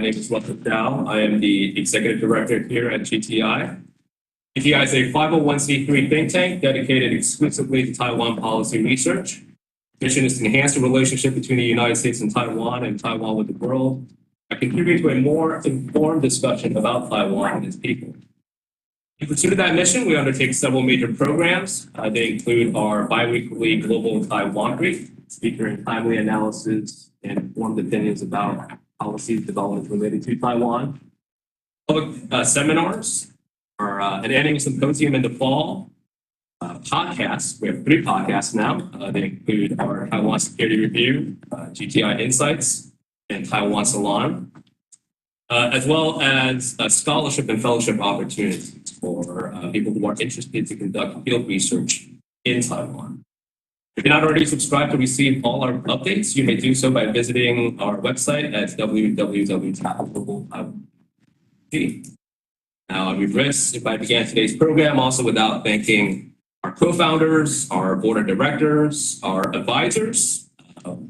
My name is Russell Dow. I am the Executive Director here at GTI. GTI is a 501c3 think tank dedicated exclusively to Taiwan policy research. Mission is to enhance the relationship between the United States and Taiwan with the world, by contributing to a more informed discussion about Taiwan and its people. In pursuit of that mission, we undertake several major programs. They include our biweekly Global Taiwan Brief, featuring timely analysis and informed opinions about policy developments related to Taiwan. Public seminars, an annual symposium in the fall. Podcasts, we have 3 podcasts now. They include our Taiwan Security Review, GTI Insights, and Taiwan Salon, as well as scholarship and fellowship opportunities for people who are interested to conduct field research in Taiwan. If you're not already subscribed to receive all our updates, you may do so by visiting our website at www.globaltaiwan.com. Now, I'd be remiss if I began today's program also without thanking our co-founders, our board of directors, our advisors,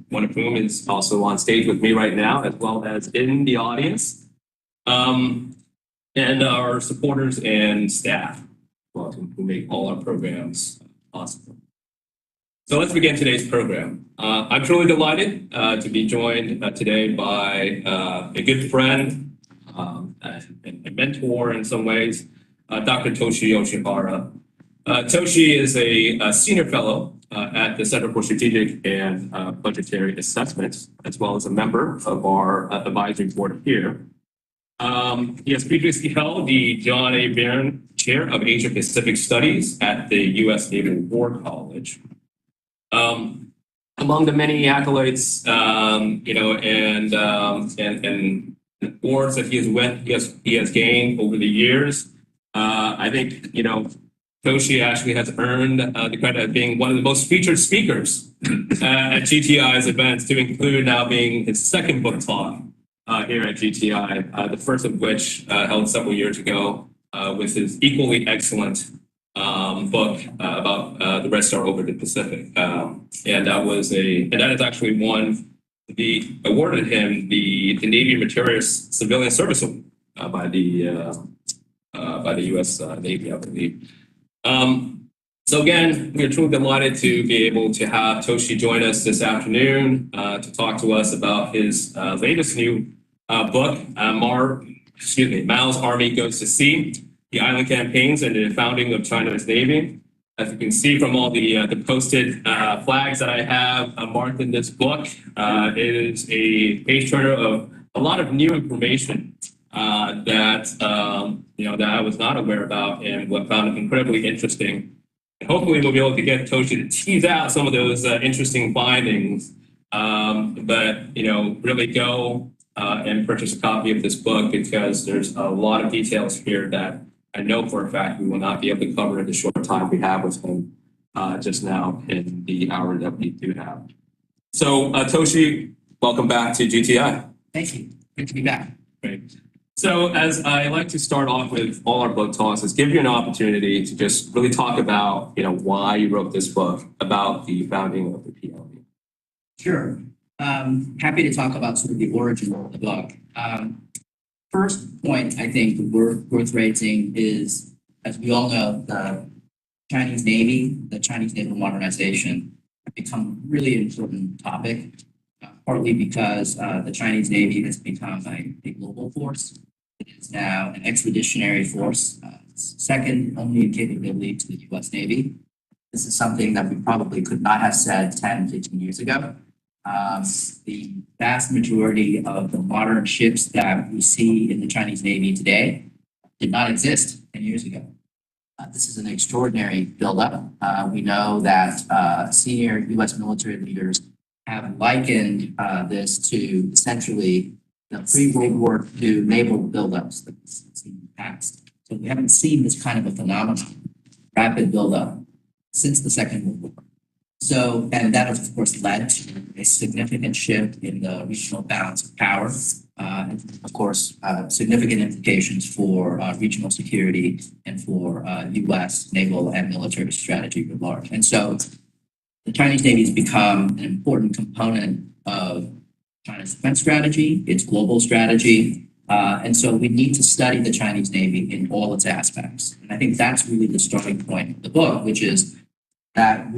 one of whom is also on stage with me right now, as well as in the audience, and our supporters and staff who make all our programs possible. So let's begin today's program. I'm truly delighted to be joined today by a good friend and a mentor in some ways, Dr. Toshi Yoshihara. Toshi is a senior fellow at the Center for Strategic and Budgetary Assessments, as well as a member of our advisory board here. He has previously held the John A. Barron Chair of Asia Pacific Studies at the U.S. Naval War College. Among the many accolades, and awards that he has gained over the years, I think Toshi actually has earned the credit of being one of the most featured speakers at GTI's events, to include now being his second book talk here at GTI, the first of which held several years ago with his equally excellent book about the Red Star over the Pacific, and that is actually awarded him the Navy Meritorious Civilian Service Award by the U.S. Navy, I believe. So again, we are truly delighted to be able to have Toshi join us this afternoon to talk to us about his latest new book, Mao's Army Goes to Sea: The Island Campaigns and the Founding of China's Navy. As you can see from all the posted flags that I have marked in this book, it is a page turner of a lot of new information that I was not aware about, and what found incredibly interesting. And hopefully, we'll be able to get Toshi to tease out some of those interesting findings. But really go and purchase a copy of this book, because there's a lot of details here that I know for a fact we will not be able to cover in the short time we have with him just now in the hour that we do have. So, Toshi, welcome back to GTI. Thank you. Good to be back. Great. So, as I like to start off with all our book talks, is give you an opportunity to just really talk about, why you wrote this book about the founding of the PLA. Sure. Happy to talk about sort of the origin of the book. First point I think worth raising is, as we all know, the Chinese Navy, the Chinese naval modernization, have become a really important topic, partly because the Chinese Navy has become a global force. It is now an expeditionary force, second only in capability to the U.S. Navy. This is something that we probably could not have said 10, 15 years ago. The vast majority of the modern ships that we see in the Chinese Navy today did not exist 10 years ago. This is an extraordinary buildup. We know that senior U.S. military leaders have likened this to essentially the pre-World War II naval buildups that we've seen in the past. So we haven't seen this kind of a phenomenon, rapid buildup, since the Second World War. So, and that has, of course, led to a significant shift in the regional balance of power, and of course, significant implications for regional security and for U.S. naval and military strategy at large. And so the Chinese Navy has become an important component of China's defense strategy, its global strategy. And so we need to study the Chinese Navy in all its aspects. And I think that's really the starting point of the book, which is that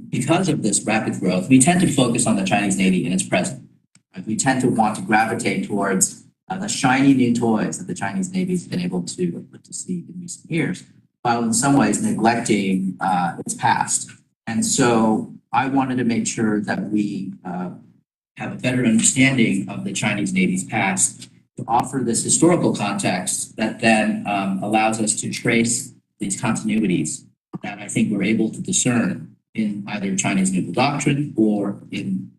because of this rapid growth, we tend to focus on the Chinese Navy in its present. Right? We tend to want to gravitate towards the shiny new toys that the Chinese Navy has been able to see in recent years, while in some ways neglecting its past. And so I wanted to make sure that we have a better understanding of the Chinese Navy's past to offer this historical context that then allows us to trace these continuities that I think we're able to discern in either Chinese naval doctrine or in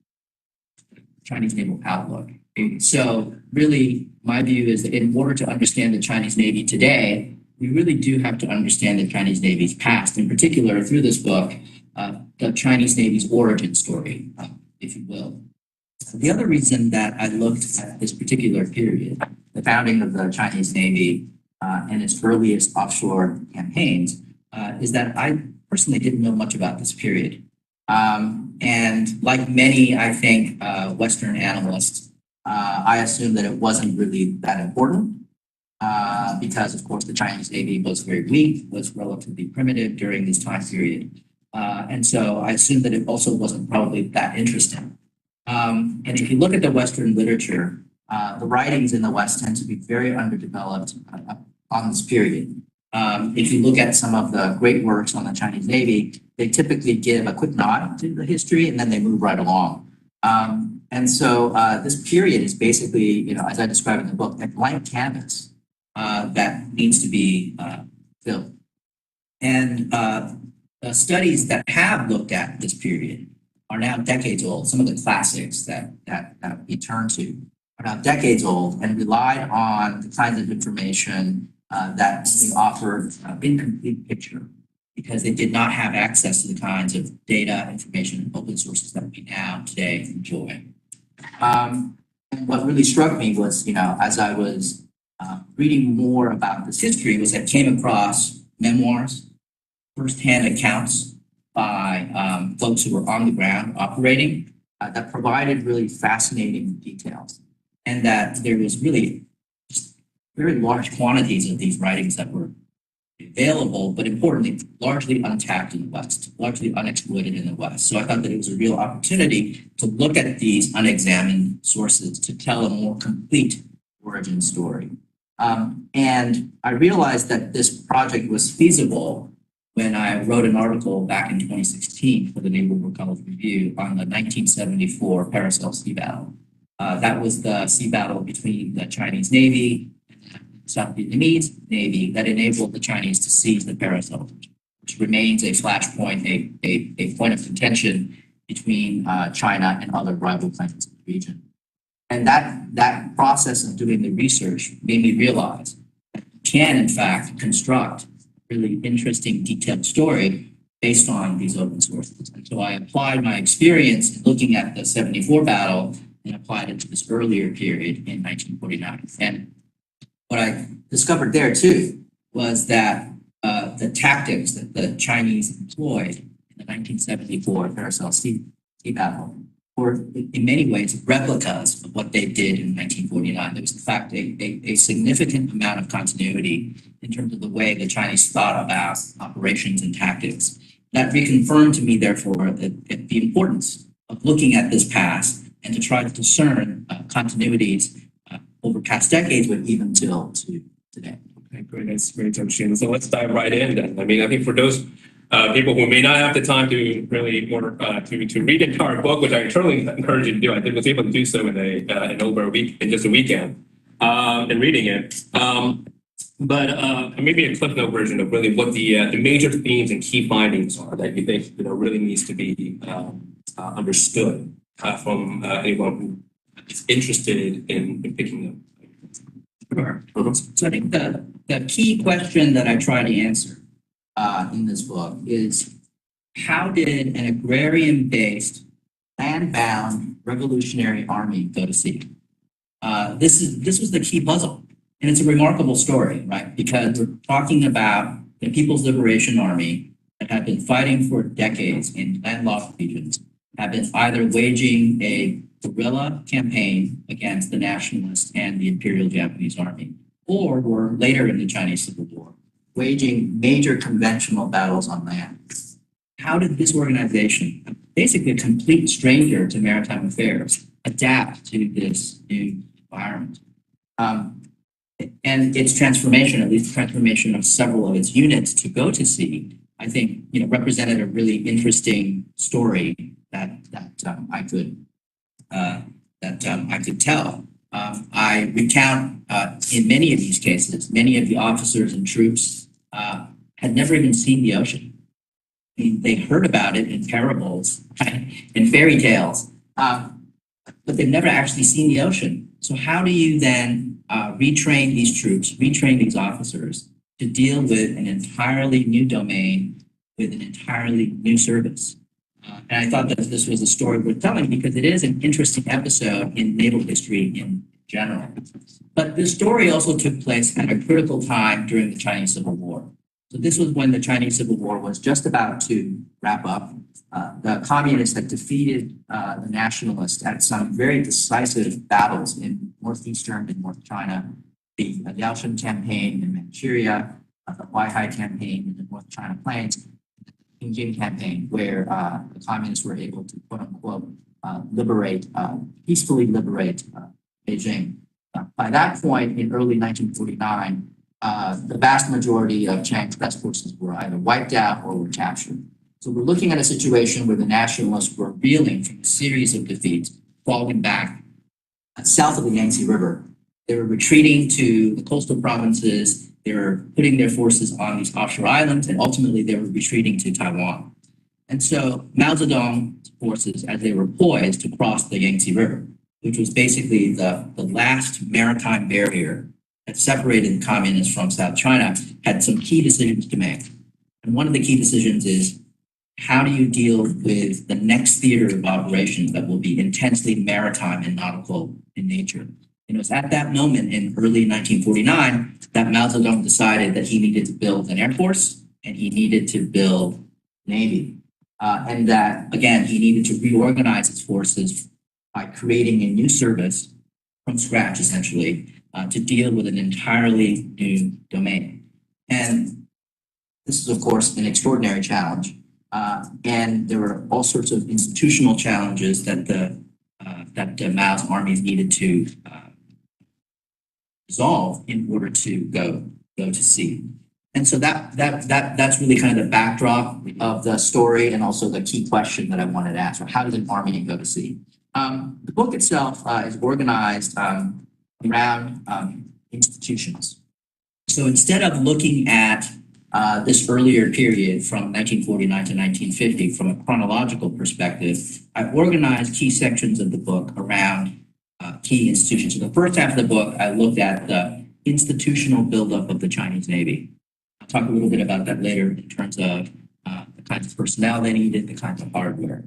Chinese naval outlook. So really, my view is that in order to understand the Chinese Navy today, we really do have to understand the Chinese Navy's past, in particular through this book, the Chinese Navy's origin story, if you will. The other reason that I looked at this particular period, the founding of the Chinese Navy and its earliest offshore campaigns, is that I personally didn't know much about this period. And like many, I think, Western analysts, I assumed that it wasn't really that important because, of course, the Chinese Navy was very weak, was relatively primitive during this time period. And so I assumed that it also wasn't probably that interesting. And if you look at the Western literature, the writings in the West tend to be very underdeveloped on this period. If you look at some of the great works on the Chinese Navy, they typically give a quick nod to the history and then they move right along. And so this period is basically, as I describe in the book, a blank canvas that needs to be filled. And the studies that have looked at this period are now decades old. Some of the classics that we turn to are now decades old and relied on the kinds of information that they offered an incomplete picture because they did not have access to the kinds of data, information, and open sources that we now today enjoy. And what really struck me was, as I was reading more about this history, was I came across memoirs, firsthand accounts by folks who were on the ground operating that provided really fascinating details, and that there was really just very large quantities of these writings that were available, but importantly, largely untapped in the West, largely unexploited in the West. So I thought that it was a real opportunity to look at these unexamined sources to tell a more complete origin story. And I realized that this project was feasible when I wrote an article back in 2016 for the Naval War College Review on the 1974 Paracel Sea Battle. That was the sea battle between the Chinese Navy South Vietnamese Navy that enabled the Chinese to seize the Paracel, which remains a flashpoint, a point of contention between China and other rival countries in the region. And that process of doing the research made me realize that you can, in fact, construct a really interesting, detailed story based on these open sources. And so I applied my experience in looking at the 74 battle and applied it to this earlier period in 1949. And what I discovered there too was that the tactics that the Chinese employed in the 1974 Paracel Sea Battle were in many ways replicas of what they did in 1949. There was in fact a significant amount of continuity in terms of the way the Chinese thought about operations and tactics. That reconfirmed to me, therefore, the importance of looking at this past and to try to discern continuities over past decades, but even till today. Okay, great. That's great, Toshi. So let's dive right in then. I mean, I think for those people who may not have the time to really more to read the entire book, which I eternally encourage you to do, I think was able to do so in over a week, in just a weekend, in reading it. But maybe a clip note version of really what the major themes and key findings are that you think really needs to be understood from anyone who is interested in picking up. Sure. So I think the key question that I try to answer in this book is, how did an agrarian-based, land-bound revolutionary army go to sea? This was the key puzzle. And it's a remarkable story, right? Because we're talking about the People's Liberation Army that have been fighting for decades in landlocked regions, have been either waging a guerrilla campaign against the nationalists and the Imperial Japanese Army, or were later in the Chinese Civil War, waging major conventional battles on land. How did this organization, basically a complete stranger to maritime affairs, adapt to this new environment? And its transformation, at least the transformation of several of its units to go to sea, I think represented a really interesting story that I could tell. I recount in many of these cases, many of the officers and troops had never even seen the ocean. I mean, they heard about it in parables, right? In fairy tales, but they've never actually seen the ocean. So how do you then retrain these troops, retrain these officers to deal with an entirely new domain with an entirely new service? And I thought that this was a story worth telling because it is an interesting episode in naval history in general. But this story also took place at a critical time during the Chinese Civil War. So this was when the Chinese Civil War was just about to wrap up. The communists had defeated the nationalists at some very decisive battles in northeastern and North China, the Liaoshen campaign in Manchuria, the Huaihai campaign in the North China Plains, the Qingjin campaign, where the communists were able to quote unquote peacefully liberate Beijing. By that point in early 1949, the vast majority of Chiang's best forces were either wiped out or were captured. So we're looking at a situation where the nationalists were reeling from a series of defeats, falling back south of the Yangtze River. They were retreating to the coastal provinces. They were putting their forces on these offshore islands, and ultimately they were retreating to Taiwan. And so Mao Zedong's forces, as they were poised to cross the Yangtze River, which was basically the last maritime barrier that separated the communists from South China, had some key decisions to make. And one of the key decisions is, how do you deal with the next theater of operations that will be intensely maritime and nautical in nature? It was at that moment in early 1949 that Mao Zedong decided that he needed to build an air force and he needed to build a navy. And that, again, he needed to reorganize his forces by creating a new service from scratch, essentially, to deal with an entirely new domain. And this is, of course, an extraordinary challenge. And there were all sorts of institutional challenges that Mao's armies needed to resolve in order to go to sea. And so that's really kind of the backdrop of the story and also the key question that I wanted to answer. How does an army go to sea? The book itself is organized around institutions. So instead of looking at this earlier period from 1949 to 1950 from a chronological perspective, I organized key sections of the book around key institutions. So the first half of the book, I looked at the institutional buildup of the Chinese Navy. I'll talk a little bit about that later in terms of the kinds of personnel they needed, the kinds of hardware.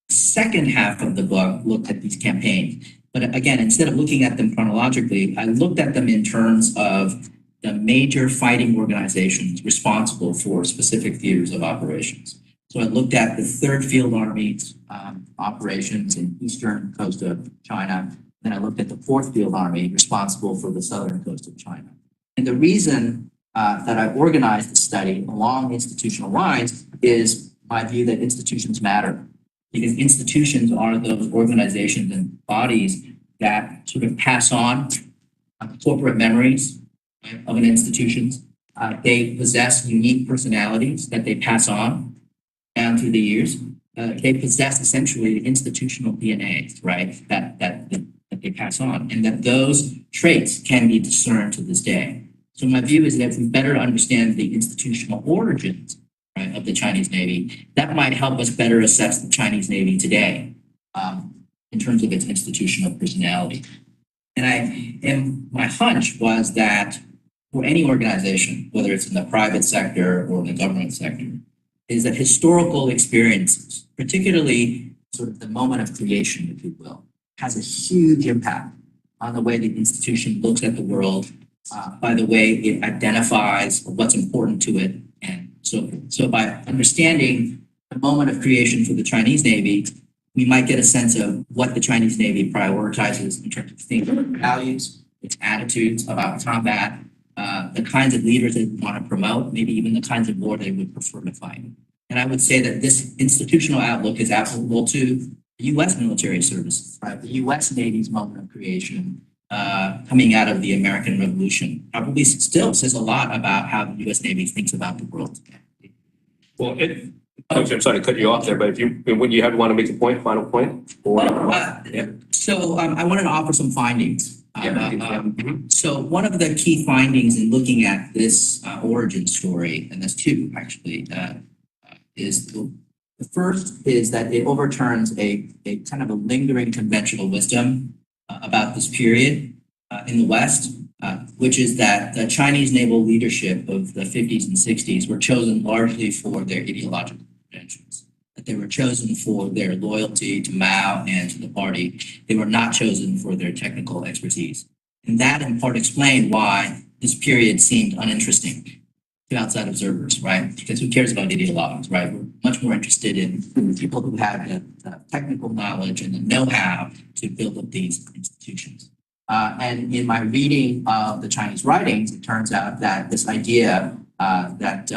The second half of the book looked at these campaigns. But again, instead of looking at them chronologically, I looked at them in terms of the major fighting organizations responsible for specific theaters of operations. So I looked at the Third Field Army's operations in eastern coast of China. Then I looked at the Fourth Field Army responsible for the southern coast of China. And the reason that I organized the study along institutional lines is my view that institutions matter, because institutions are those organizations and bodies that sort of pass on corporate memories of an institution. They possess unique personalities that they pass on down through the years. They possess essentially the institutional DNA, right, that they pass on, and that those traits can be discerned to this day. So my view is that if we better understand the institutional origins, right, of the Chinese Navy, that might help us better assess the Chinese Navy today in terms of its institutional personality. And my hunch was that for any organization, whether it's in the private sector or in the government sector, is that historical experiences, particularly sort of the moment of creation, if you will, has a huge impact on the way the institution looks at the world, by the way it identifies what's important to it, and so forth. So by understanding the moment of creation for the Chinese Navy, we might get a sense of what the Chinese Navy prioritizes in terms of thinking, values, its attitudes about combat, the kinds of leaders they want to promote, maybe even the kinds of war they would prefer to fight. And I would say that this institutional outlook is applicable to the U.S. military services, right? The U.S. Navy's moment of creation coming out of the American Revolution probably still says a lot about how the U.S. Navy thinks about the world. Well, I'm sorry to cut you off there, but would you want to make a point, final point? Or, So I wanted to offer some findings. Mhm. So one of the key findings in looking at this origin story, and there's two actually, is the first is that it overturns a kind of a lingering conventional wisdom about this period in the West, which is that the Chinese naval leadership of the 50s and 60s were chosen largely for their ideological credentials, that they were chosen for their loyalty to Mao and to the party. They were not chosen for their technical expertise. And that in part explained why this period seemed uninteresting to outside observers, right? Because who cares about ideologues, right? We're much more interested in people who have the technical knowledge and the know-how to build up these institutions. And in my reading of the Chinese writings, it turns out that this idea that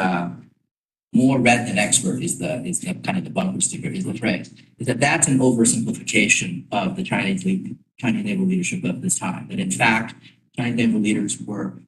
more read than expert is the kind of the bumper sticker, is the phrase, is that that's an oversimplification of the Chinese naval leadership of this time. That in fact, Chinese naval leaders were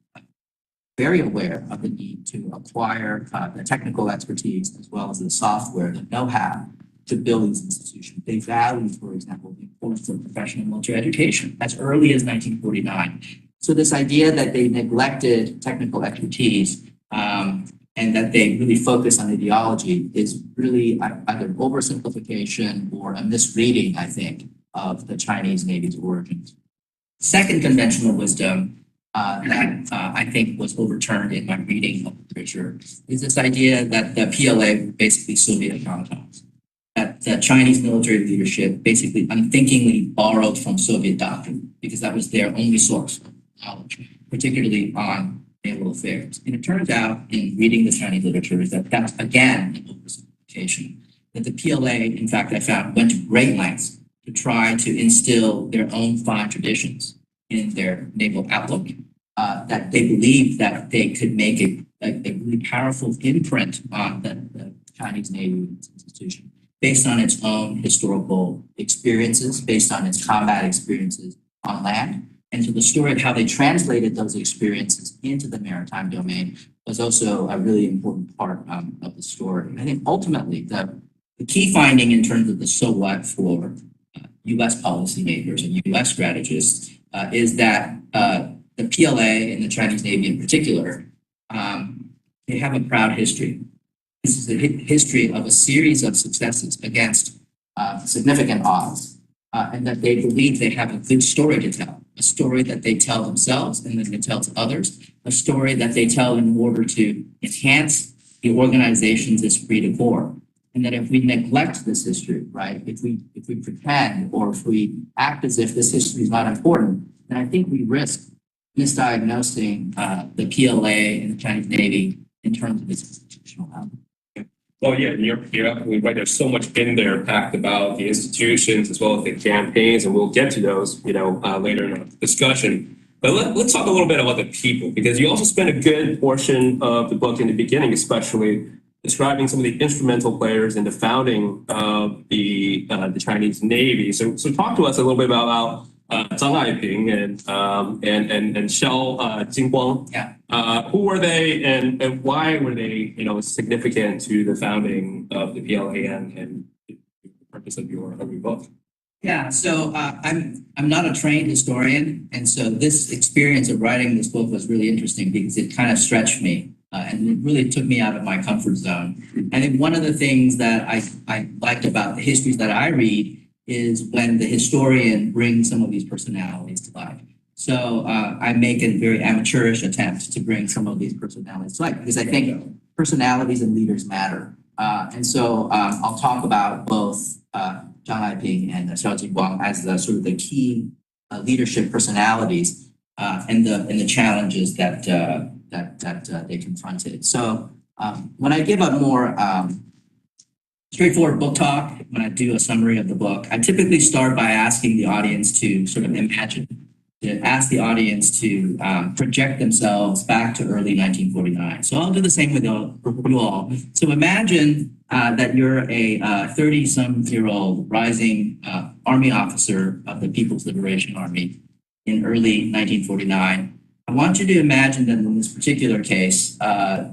very aware of the need to acquire the technical expertise as well as the software, the know-how to build these institutions. They valued, for example, the importance of professional military education as early as 1949. So this idea that they neglected technical expertise and that they really focus on ideology is really either oversimplification or a misreading, I think, of the Chinese Navy's origins. Second conventional wisdom that I think was overturned in my reading of literature is this idea that the PLA were basically Soviet automatons, that the Chinese military leadership basically unthinkingly borrowed from Soviet doctrine because that was their only source of knowledge, particularly on naval affairs. And it turns out in reading the Chinese literature is that that's again an oversimplification, that the PLA, in fact, I found went to great lengths to try to instill their own fine traditions in their naval outlook, that they believed that they could make a really powerful imprint on the Chinese Navy institution based on its own historical experiences, based on its combat experiences on land. And so the story of how they translated those experiences into the maritime domain was also a really important part of the story. And I think ultimately the key finding in terms of the so what for U.S. policymakers and U.S. strategists is that the PLA and the Chinese Navy in particular, they have a proud history. This is a history of a series of successes against significant odds, and that they believe they have a good story to tell, a story that they tell themselves and then they tell to others, a story that they tell in order to enhance the organization's esprit de corps. And that if we neglect this history, right, if we pretend or if we act as if this history is not important, then I think we risk misdiagnosing the PLA and the Chinese Navy in terms of its institutional outlook. Well, yeah, you're absolutely right. There's so much in there packed about the institutions as well as the campaigns, and we'll get to those, later in the discussion. But let's talk a little bit about the people, because you also spent a good portion of the book in the beginning, especially describing some of the instrumental players in the founding of the Chinese Navy. So talk to us a little bit about Zhang Aiping and Xiao Jingguang. Yeah. Who were they, and why were they, significant to the founding of the PLA and the purpose of your book? Yeah, so I'm not a trained historian, and so this experience of writing this book was really interesting because it kind of stretched me. And it really took me out of my comfort zone. I think one of the things that I liked about the histories that I read is when the historian brings some of these personalities to life. So I make a very amateurish attempt to bring some of these personalities to life because I think personalities and leaders matter. And so I'll talk about both Zhang Aiping and Xiao Jingguang as the sort of the key leadership personalities and the challenges that they confronted. So when I give a more straightforward book talk. When I do a summary of the book, I typically start by asking the audience to sort of imagine, to ask the audience to project themselves back to early 1949. So I'll do the same with you all. So imagine that you're a 30-some-year-old rising Army officer of the People's Liberation Army in early 1949. I want you to imagine that in this particular case,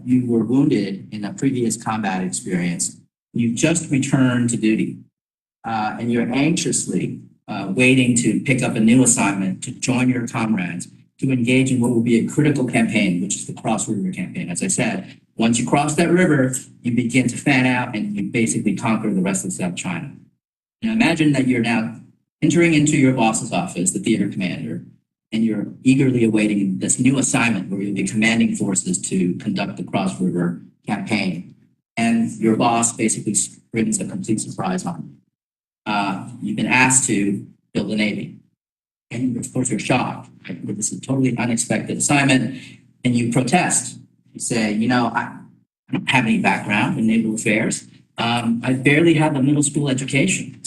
you were wounded in a previous combat experience. You've just returned to duty, and you're anxiously waiting to pick up a new assignment to join your comrades to engage in what will be a critical campaign, which is the Cross River Campaign. As I said, once you cross that river, you begin to fan out and you basically conquer the rest of South China. Now imagine that you're now entering into your boss's office, the theater commander, and you're eagerly awaiting this new assignment where you'll be commanding forces to conduct the Cross River Campaign. And your boss basically brings a complete surprise on you. You've been asked to build a Navy. And of course, you're shocked. Right? This is a totally unexpected assignment. And you protest. You say, you know, I don't have any background in naval affairs. I barely have a middle school education.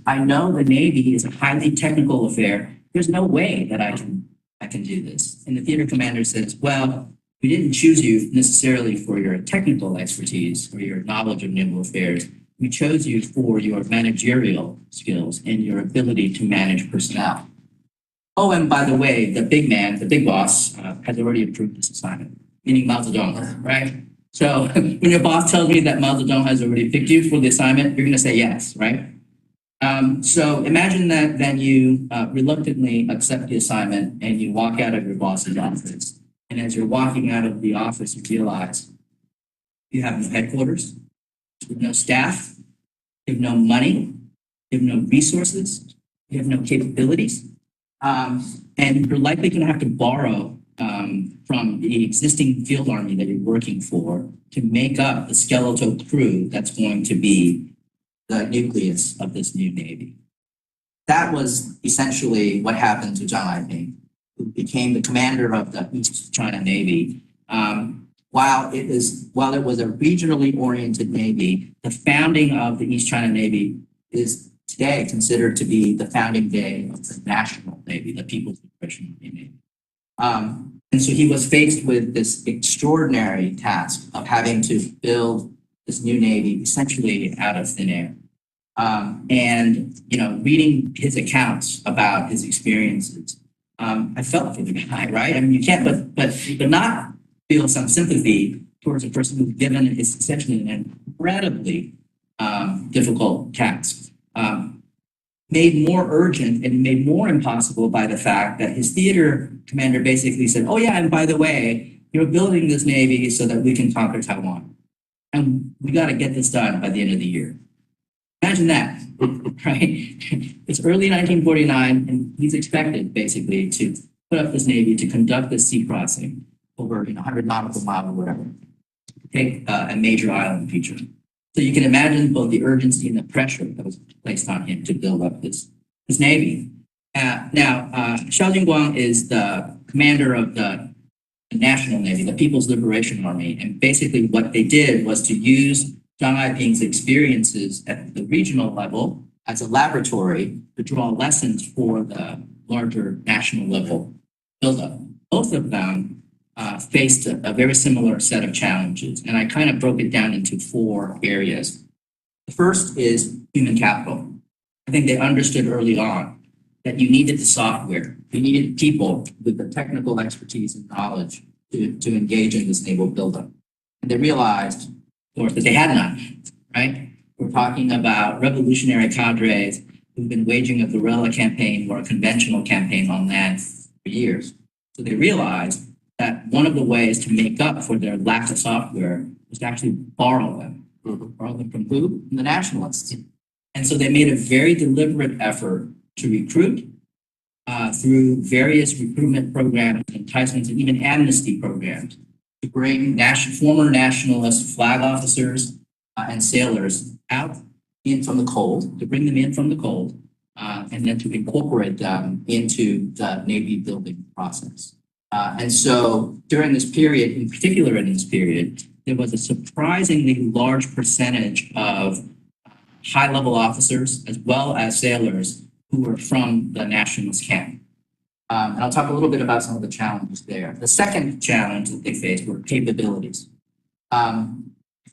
I know the Navy is a highly technical affair. There's no way that I can do this. And the theater commander says, well, we didn't choose you necessarily for your technical expertise or your knowledge of naval affairs. We chose you for your managerial skills and your ability to manage personnel. Oh, and by the way, the big man, the big boss, has already approved this assignment, meaning Mao Zedong, right? So when your boss tells me that Mao Zedong has already picked you for the assignment, you're going to say yes, right? So imagine that then you reluctantly accept the assignment and you walk out of your boss's office. And as you're walking out of the office, you realize you have no headquarters, you have no staff, you have no money, you have no resources, you have no capabilities. And you're likely going to have to borrow from the existing field army that you're working for to make up the skeletal crew that's going to be the nucleus of this new Navy. That was essentially what happened to Chiang Kai-shek, who became the commander of the East China Navy. While it was a regionally oriented Navy, the founding of the East China Navy is today considered to be the founding day of the national Navy, the People's Liberation Navy. And so he was faced with this extraordinary task of having to build this new Navy essentially out of thin air. And, you know, reading his accounts about his experiences, I felt for the guy, right? I mean, you can't but not feel some sympathy towards a person who's given is essentially an incredibly difficult task. Made more urgent and made more impossible by the fact that his theater commander basically said, oh yeah, and by the way, you're building this Navy so that we can conquer Taiwan. And we got to get this done by the end of the year. Imagine that, right? It's early 1949, and he's expected basically to put up this Navy to conduct this sea crossing over 100 nautical miles or whatever, take a major island feature. So you can imagine both the urgency and the pressure that was placed on him to build up this Navy. Now, Xiao Jingguang is the commander of the National Navy, the People's Liberation Army, and basically what they did was to use Chiang Kai-shek's experiences at the regional level as a laboratory to draw lessons for the larger national level buildup. Both of them faced a very similar set of challenges, and I kind of broke it down into 4 areas. The first is human capital. I think they understood early on that you needed the software, you needed people with the technical expertise and knowledge to engage in this naval buildup. And they realized, of course, that they had none, right? We're talking about revolutionary cadres who've been waging a guerrilla campaign or a conventional campaign on land for years. So they realized that one of the ways to make up for their lack of software was to actually borrow them. Borrow them from who? From the nationalists. And so they made a very deliberate effort to recruit through various recruitment programs, enticements, and even amnesty programs to bring former nationalist flag officers and sailors out in from the cold, to bring them in from the cold, and then to incorporate them into the Navy building process. And so during this period, in particular in this period, there was a surprisingly large percentage of high-level officers as well as sailors who were from the nationalist camp. And I'll talk a little bit about some of the challenges there. The second challenge that they faced were capabilities.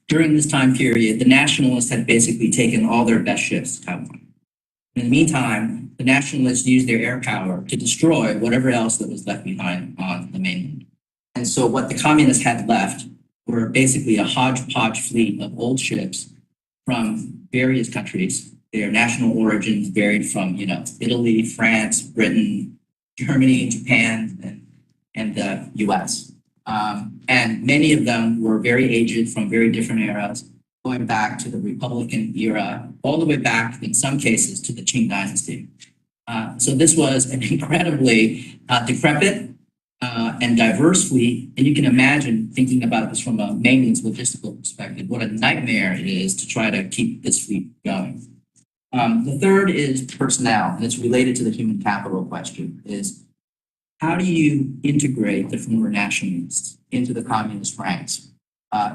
During this time period, the nationalists had basically taken all their best ships to Taiwan. In the meantime, the nationalists used their air power to destroy whatever else that was left behind on the mainland. And so what the communists had left were basically a hodgepodge fleet of old ships from various countries. Their national origins varied from, Italy, France, Britain, Germany, Japan, and the US. And many of them were very aged from very different eras, going back to the Republican era, all the way back, in some cases, to the Qing Dynasty. So this was an incredibly decrepit and diverse fleet. And you can imagine, thinking about this from a maintenance logistical perspective, what a nightmare it is to try to keep this fleet going. The third is personnel, and it's related to the human capital question, is how do you integrate the former nationalists into the communist ranks,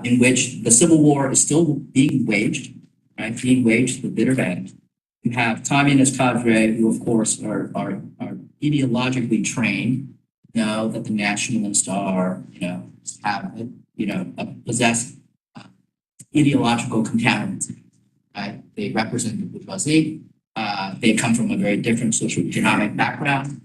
in which the Civil War is still being waged, right? Being waged to the bitter end. You have communist cadre who, of course, are ideologically trained, know that the nationalists are, possess ideological contaminants, right? They represent the bourgeoisie. They come from a very different socioeconomic background.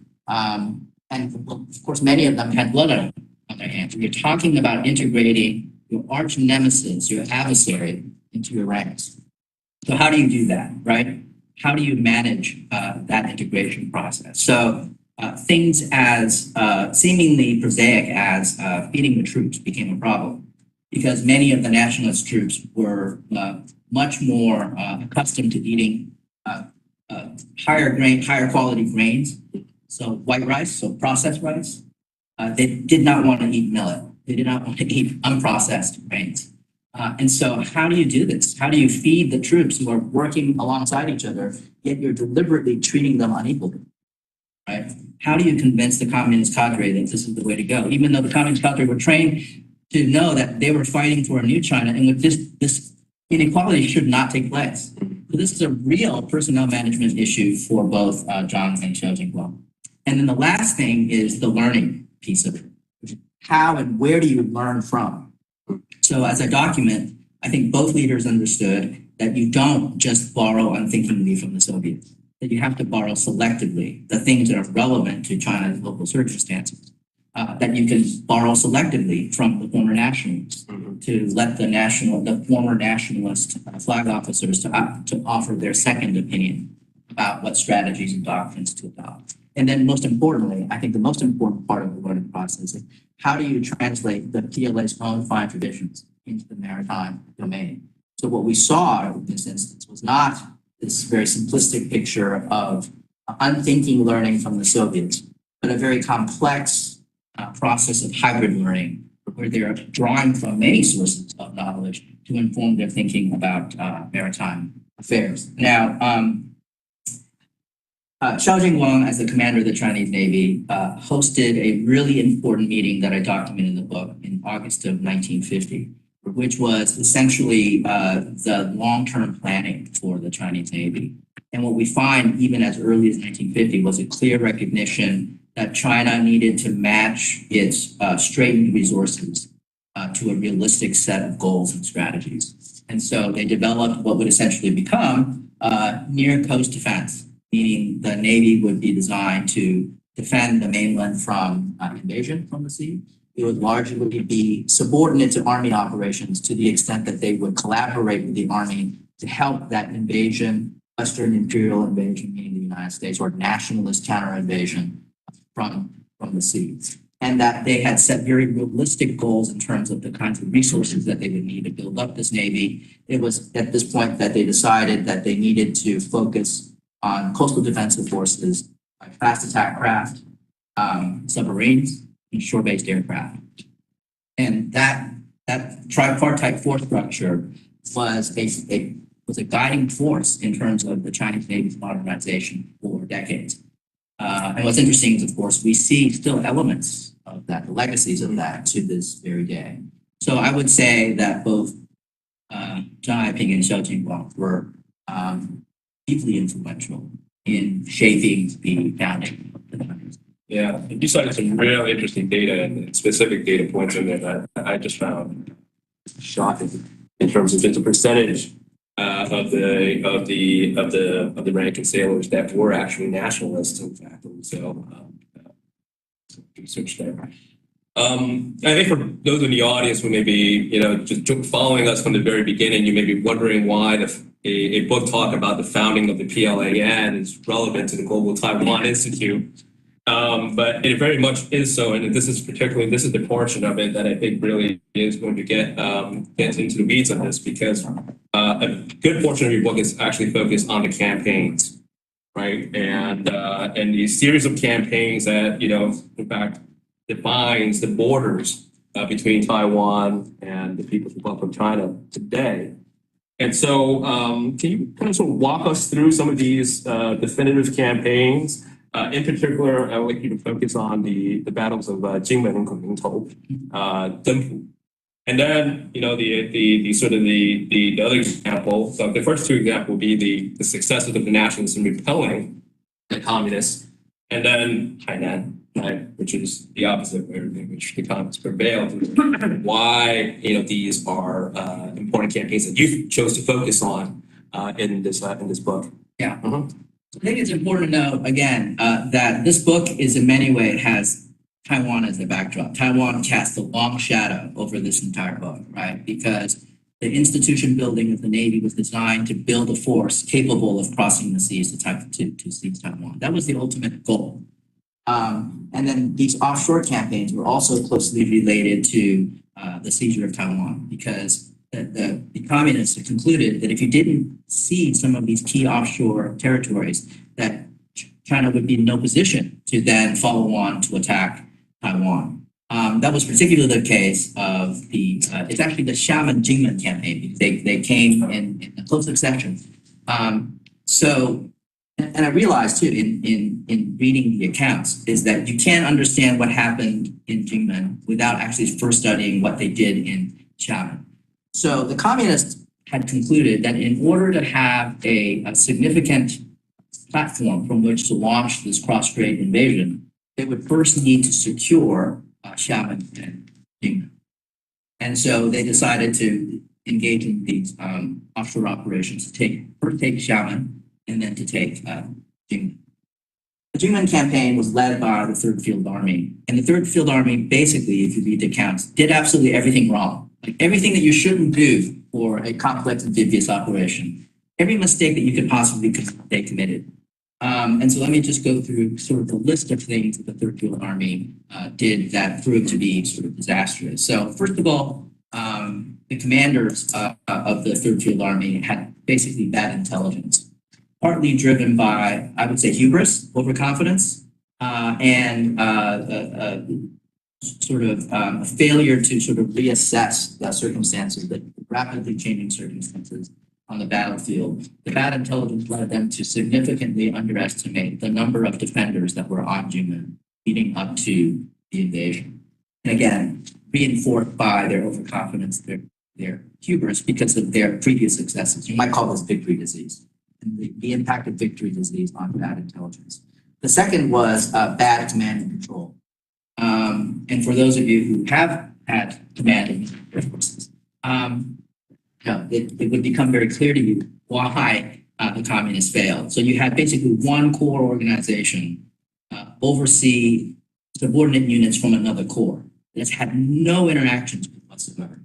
And of course, many of them had blood on their hands. You're talking about integrating your arch nemesis, your adversary, into your ranks. So how do you do that, right? How do you manage that integration process? So things as seemingly prosaic as feeding the troops became a problem because many of the nationalist troops were much more accustomed to eating higher quality grains. So white rice, so processed rice. They did not want to eat millet. They did not want to eat unprocessed grains. And so how do you do this? How do you feed the troops who are working alongside each other, yet you're deliberately treating them unequally, right? How do you convince the communist cadre that this is the way to go? Even though the communist cadre were trained to know that they were fighting for a new China and with this inequality should not take place. So this is a real personnel management issue for both Zhang and Xiao Jingguang. And then the last thing is the learning piece of it. How and where do you learn from? So as I document, I think both leaders understood that you don't just borrow unthinkingly from the Soviets, that you have to borrow selectively the things that are relevant to China's local circumstances, that you can borrow selectively from the former nationalists to let the former nationalist flag officers to offer their second opinion about what strategies and doctrines to adopt. And then most importantly, I think the most important part of the learning process is how do you translate the PLA's own fine traditions into the maritime domain? So what we saw in this instance was not this very simplistic picture of unthinking learning from the Soviets, but a very complex process of hybrid learning where they're drawing from many sources of knowledge to inform their thinking about maritime affairs. Now, Xiao Jingguang, as the commander of the Chinese Navy, hosted a really important meeting that I document in the book in August of 1950, which was essentially the long-term planning for the Chinese Navy. And what we find, even as early as 1950, was a clear recognition that China needed to match its straitened resources to a realistic set of goals and strategies. And so they developed what would essentially become near coast defense, meaning the Navy would be designed to defend the mainland from invasion from the sea. It would largely be subordinate to Army operations to the extent that they would collaborate with the Army to help that invasion, Western imperial invasion, meaning the United States, or nationalist counter invasion from the sea. And that they had set very realistic goals in terms of the kinds of resources that they would need to build up this Navy. It was at this point that they decided that they needed to focus on coastal defensive forces, like fast attack craft, submarines, and shore-based aircraft. And that tripartite force structure was a guiding force in terms of the Chinese Navy's modernization for decades. And what's interesting is, of course, we see still elements of that, the legacies of that to this very day. So I would say that both Zhang Haiping and Xiao Jingguang were deeply influential in shaping the founding of the country. Yeah, you cited some real interesting data and specific data points in there that I just found shocking in terms of just the percentage of the rank and sailors that were actually nationalists, in fact. So, research there. I think for those in the audience who may be, just following us from the very beginning, you may be wondering why a book talk about the founding of the PLAN is relevant to the Global Taiwan Institute. But it very much is so, and this is the portion of it that I think really is going to get into the weeds on this, because a good portion of your book is actually focused on the campaigns, right? And the series of campaigns that in fact defines the borders between Taiwan and the People's Republic of China today. And so, can you kind of sort of walk us through some of these definitive campaigns? In particular, I would like you to focus on the battles of Jingmen and Kunmingtou, Dengpu. And then, the sort of the other example, so the first two examples would be the successes of the nationalists in repelling the communists, and then Hainan, right, which is the opposite, in which the communists prevailed. Why, these are important campaigns that you chose to focus on in this book. Yeah. I think it's important to note, again, that this book is in many ways has Taiwan as the backdrop. Taiwan casts a long shadow over this entire book, right? Because the institution building of the Navy was designed to build a force capable of crossing the seas to seize Taiwan. That was the ultimate goal. And then these offshore campaigns were also closely related to the seizure of Taiwan, because the communists had concluded that if you didn't seize some of these key offshore territories, that China would be in no position to then follow on to attack Taiwan. That was particularly the case of it's actually the Xiamen Jingmen campaign, because they came in a close succession. And I realized too, in reading the accounts, is that you can't understand what happened in Jingmen without actually first studying what they did in Xiamen. So the communists had concluded that in order to have a significant platform from which to launch this cross-strait invasion, they would first need to secure Xiamen and Jingmen. And so they decided to engage in these offshore operations to first take Xiamen and then to take Jingmen. The Jingmen campaign was led by the Third Field Army. And the Third Field Army, basically, if you read the accounts, did absolutely everything wrong. Like everything that you shouldn't do for a complex amphibious operation. Every mistake that you could possibly they committed. And so let me just go through sort of the list of things that the Third Field Army did that proved to be sort of disastrous. So first of all, the commanders of the Third Field Army had basically bad intelligence, partly driven by, I would say, hubris, overconfidence, and sort of a failure to sort of reassess the circumstances, the rapidly changing circumstances on the battlefield. The bad intelligence led them to significantly underestimate the number of defenders that were on Jingmen leading up to the invasion. And again, reinforced by their overconfidence, their hubris, because of their previous successes. You might call this victory disease, and the impact of victory disease on bad intelligence. The second was bad command and control. And for those of you who have had command in air forces, it would become very clear to you why the communists failed. So you had basically one core organization oversee subordinate units from another corps that had no interactions with whatsoever.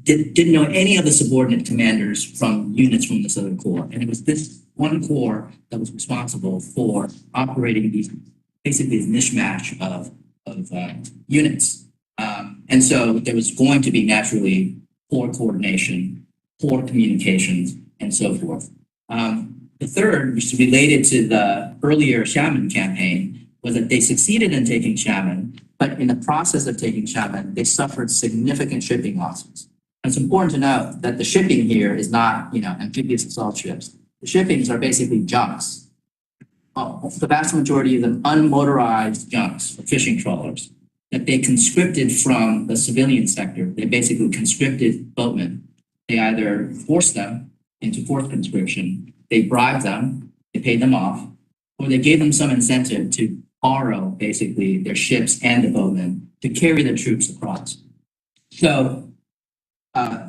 Didn't know any of the subordinate commanders from units from this other corps. And it was this one corps that was responsible for operating these basically this mishmash of units. And so there was going to be naturally poor coordination, poor communications, and so forth. The third, which is related to the earlier Xiamen campaign, was that they succeeded in taking Xiamen, but in the process of taking Xiamen, they suffered significant shipping losses. And it's important to note that the shipping here is not, amphibious assault ships. The shippings are basically junks. The vast majority of them unmotorized junks or fishing trawlers that they conscripted from the civilian sector. They basically conscripted boatmen. They either forced them into fourth conscription, they bribed them, they paid them off, or they gave them some incentive to borrow basically their ships and the boatmen to carry the troops across. So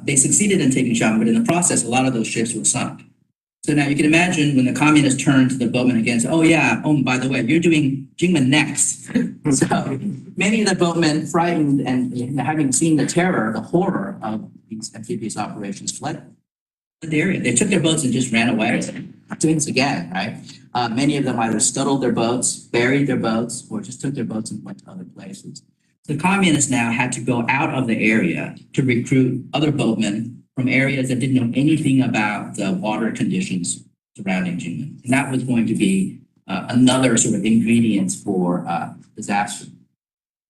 they succeeded in taking Xiamen, but in the process, a lot of those ships were sunk. So now you can imagine when the communists turned to the boatmen again, and said, oh yeah, oh, by the way, you're doing Jingmen next. So many of the boatmen, frightened and having seen the terror, the horror of these amphibious operations, fled the area. They took their boats and just ran away. Doing this again, right? Many of them either scuttled their boats, buried their boats, or just took their boats and went to other places. The communists now had to go out of the area to recruit other boatmen from areas that didn't know anything about the water conditions surrounding Jingmen. And that was going to be another sort of ingredient for disaster.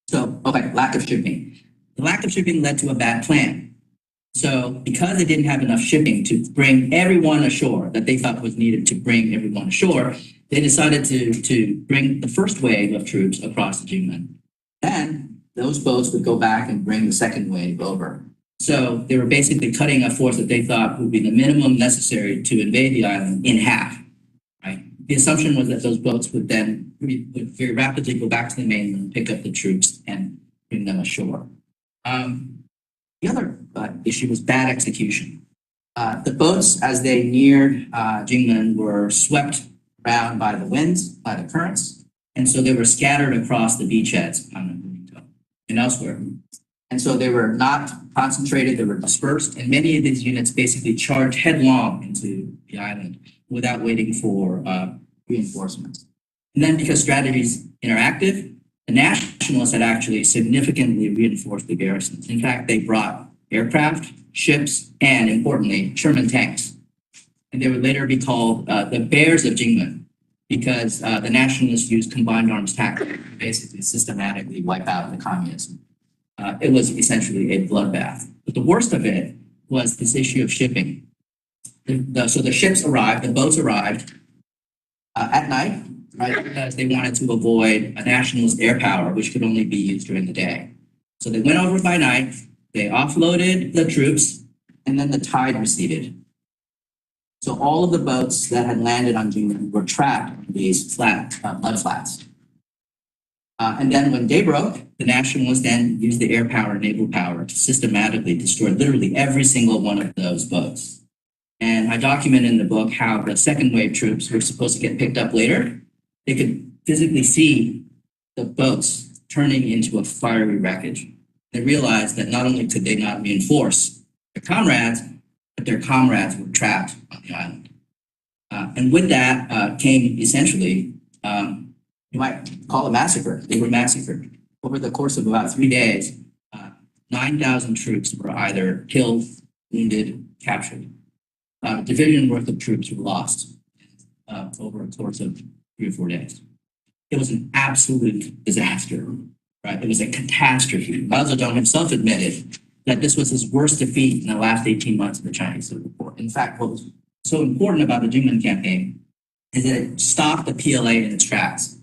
So, okay, lack of shipping. The lack of shipping led to a bad plan. So because they didn't have enough shipping to bring everyone ashore that they thought was needed to bring everyone ashore, they decided to bring the first wave of troops across the Jingmen. Then those boats would go back and bring the second wave over. So they were basically cutting a force that they thought would be the minimum necessary to invade the island in half, right? The assumption was that those boats would then very rapidly go back to the mainland, pick up the troops, and bring them ashore. The other issue was bad execution. The boats, as they neared Jingmen, were swept around by the winds, by the currents, and so they were scattered across the beachheads on the and elsewhere. And so they were not concentrated, they were dispersed, and many of these units basically charged headlong into the island without waiting for reinforcements. And then because strategies interactive, the nationalists had actually significantly reinforced the garrisons. In fact, they brought aircraft, ships, and importantly, Sherman tanks. And they would later be called the Bears of Jingmen because the nationalists used combined arms tactics to basically systematically wipe out the communists. It was essentially a bloodbath. But the worst of it was this issue of shipping. So the ships arrived, the boats arrived at night, right? Because they wanted to avoid a nationalist air power, which could only be used during the day. So they went over by night, they offloaded the troops, and then the tide receded. So all of the boats that had landed on Jingmen were trapped in these mud flats. And then when day broke, the nationalists then used the air power and naval power to systematically destroy literally every single one of those boats. And I document in the book how the second wave troops who were supposed to get picked up later, they could physically see the boats turning into a fiery wreckage. They realized that not only could they not reinforce their comrades, but their comrades were trapped on the island. And with that came essentially you might call it massacre. They were massacred. Over the course of about 3 days, 9,000 troops were either killed, wounded, captured. A division worth of troops were lost over a course of 3 or 4 days. It was an absolute disaster, right? It was a catastrophe. Mao Zedong himself admitted that this was his worst defeat in the last 18 months of the Chinese Civil War. In fact, what was so important about the Jingmen campaign is that it stopped the PLA in its tracks.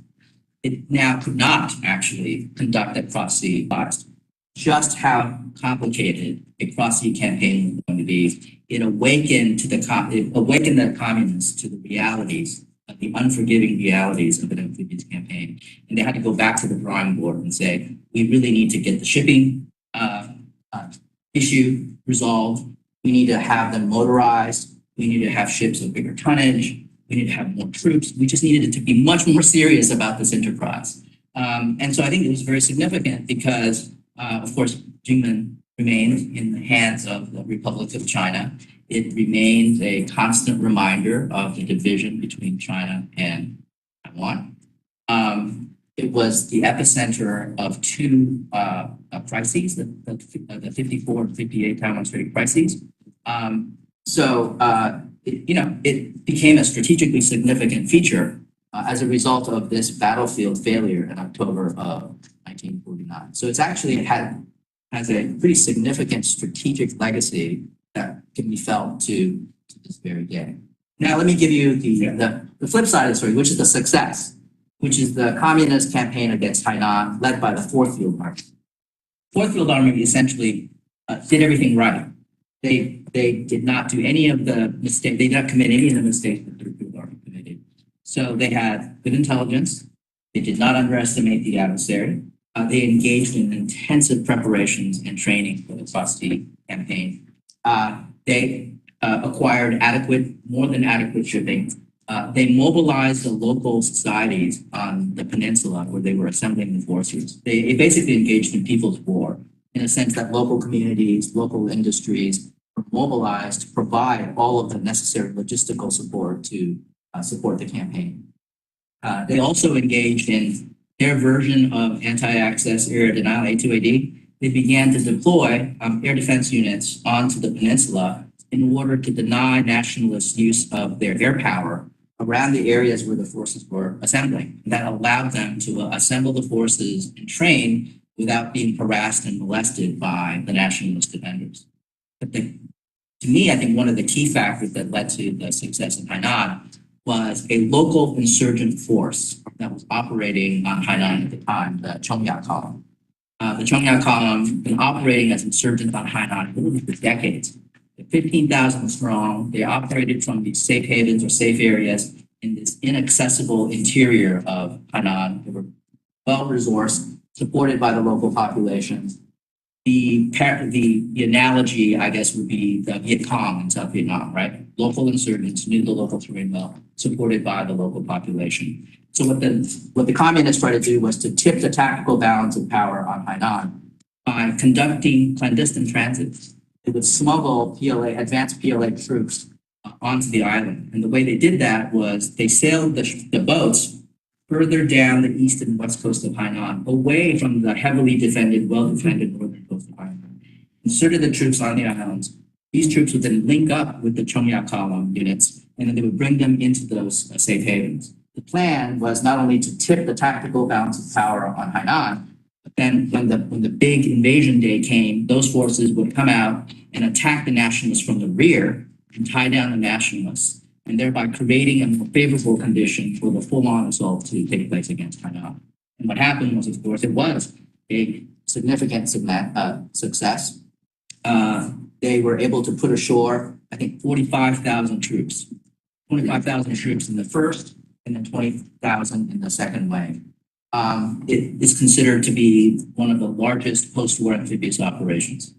It now could not actually conduct a cross-sea blast. Just how complicated a cross-sea campaign was going to be, it awakened the communists to the realities, of the unforgiving realities of an amphibious campaign. And they had to go back to the drawing board and say, we really need to get the shipping issue resolved. We need to have them motorized. We need to have ships of bigger tonnage. We need to have more troops. We just needed it to be much more serious about this enterprise. And so I think it was very significant because, of course, Jingmen remained in the hands of the Republic of China. It remains a constant reminder of the division between China and Taiwan. It was the epicenter of two crises, the 54 and 58 Taiwan Strait crises. It became a strategically significant feature as a result of this battlefield failure in October of 1949. So it's actually has a pretty significant strategic legacy that can be felt to this very day. Now, let me give you the flip side of the story, which is the success, which is the communist campaign against Hainan led by the Fourth Field Army. Fourth Field Army essentially did everything right. They they did not do any of the mistakes. They did not commit any of the mistakes that their people already committed. So they had good intelligence. They did not underestimate the adversary. They engaged in intensive preparations and training for the Frosty campaign. They acquired more than adequate shipping. They mobilized the local societies on the peninsula where they were assembling the forces. They basically engaged in people's war in a sense that local communities, local industries were mobilized to provide all of the necessary logistical support to support the campaign. They also engaged in their version of anti-access area denial, A2AD. They began to deploy air defense units onto the peninsula in order to deny nationalist use of their air power around the areas where the forces were assembling. That allowed them to assemble the forces and train without being harassed and molested by the nationalist defenders. But to me, I think one of the key factors that led to the success in Hainan was a local insurgent force that was operating on Hainan at the time, the Chongya Column. The Chongya Column has been operating as insurgents on Hainan literally for decades. 15,000 strong. They operated from these safe havens or safe areas in this inaccessible interior of Hainan. They were well-resourced, supported by the local populations. The analogy, I guess, would be the Viet Cong in South Vietnam, right? Local insurgents knew the local terrain well, supported by the local population. So what the communists tried to do was to tip the tactical balance of power on Hainan by conducting clandestine transits. They would smuggle advanced PLA troops onto the island. And the way they did that was they sailed the boats further down the east and west coast of Hainan, away from the heavily defended, well-defended northern coast of Hainan. Inserted the troops on the islands. These troops would then link up with the Chongya Column units, and then they would bring them into those safe havens. The plan was not only to tip the tactical balance of power on Hainan, but then when the big invasion day came, those forces would come out and attack the nationalists from the rear and tie down the nationalists, and thereby creating a more favorable condition for the full-on assault to take place against Hainan. And what happened was, of course, it was a significant success. They were able to put ashore, I think, 45,000 troops. 25,000 troops in the first, and then 20,000 in the second wave. It is considered to be one of the largest post-war amphibious operations.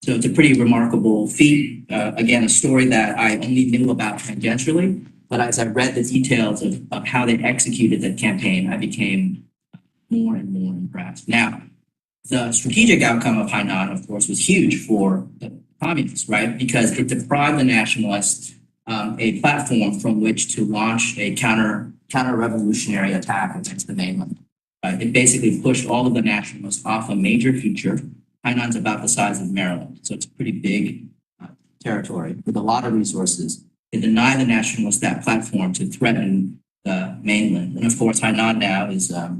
So it's a pretty remarkable feat. Again, a story that I only knew about tangentially, but as I read the details of how they executed that campaign, I became more and more impressed. Now, the strategic outcome of Hainan, of course, was huge for the communists, right? Because it deprived the nationalists a platform from which to launch a counter-revolutionary attack against the mainland. It basically pushed all of the nationalists off a major feature. Hainan's about the size of Maryland, so it's a pretty big territory with a lot of resources. They deny the nationalists that platform to threaten the mainland. And of course, Hainan now is a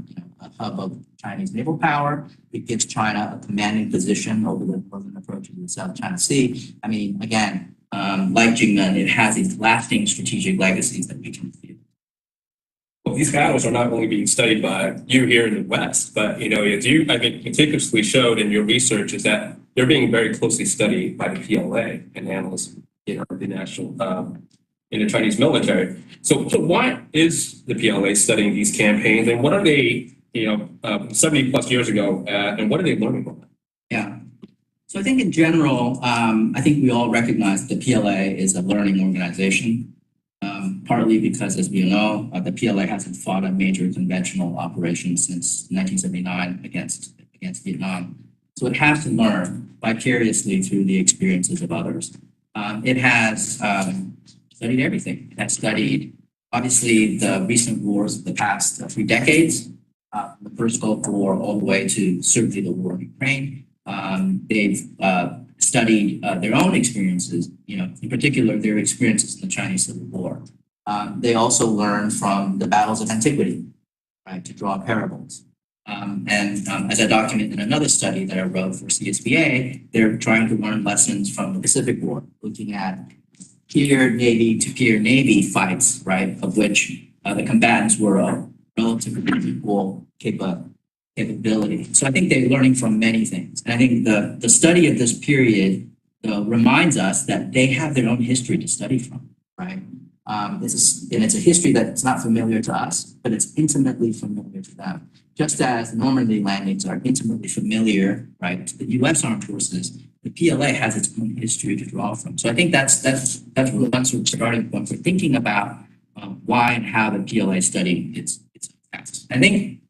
hub of Chinese naval power. It gives China a commanding position over the northern approach to the South China Sea. I mean, again, like Jingmen, it has these lasting strategic legacies that we can feel. Well, these battles are not only being studied by you here in the West, but as you, I think, meticulously showed in your research, is that they're being very closely studied by the PLA and analysts in the national, in the Chinese military. So why is the PLA studying these campaigns, and what are they, 70 plus years ago, and what are they learning from them? Yeah. So I think in general, I think we all recognize that the PLA is a learning organization. Partly because, as we know, the PLA hasn't fought a major conventional operation since 1979 against Vietnam. So it has to learn vicariously through the experiences of others. It has studied everything. It has studied, obviously, the recent wars of the past 3 decades, the first Gulf War all the way to certainly the war in Ukraine. They've studied their own experiences, in particular, their experiences in the Chinese Civil War. They also learned from the battles of antiquity, right, to draw parables. As I document in another study that I wrote for CSBA, they're trying to learn lessons from the Pacific War, looking at peer Navy to peer Navy fights, right, of which the combatants were a relatively equal capability. So I think they're learning from many things. And I think the study of this period reminds us that they have their own history to study from, right? And it's a history that's not familiar to us, but it's intimately familiar to them. Just as Normandy landings are intimately familiar, right, to the U.S. Armed Forces, the PLA has its own history to draw from. So I think that's one sort of starting point for thinking about why and how the PLA studied its past. I think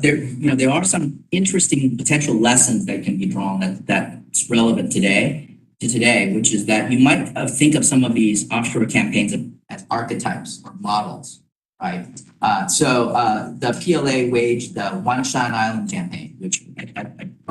there are some interesting potential lessons that can be drawn that's relevant today, which is that you might think of some of these offshore campaigns as archetypes or models, right? So the PLA waged the One Shan Island campaign, which I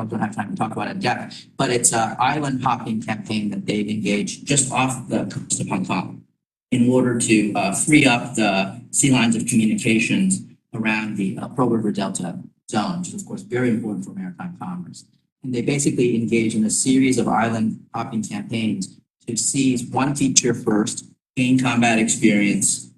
don't have time to talk about in depth, but it's an island hopping campaign that they've engaged just off the coast of Hong Kong in order to free up the sea lines of communications around the Pearl River Delta zone, which is, of course, very important for maritime commerce. And they basically engage in a series of island hopping campaigns to seize one feature first, gain combat experience,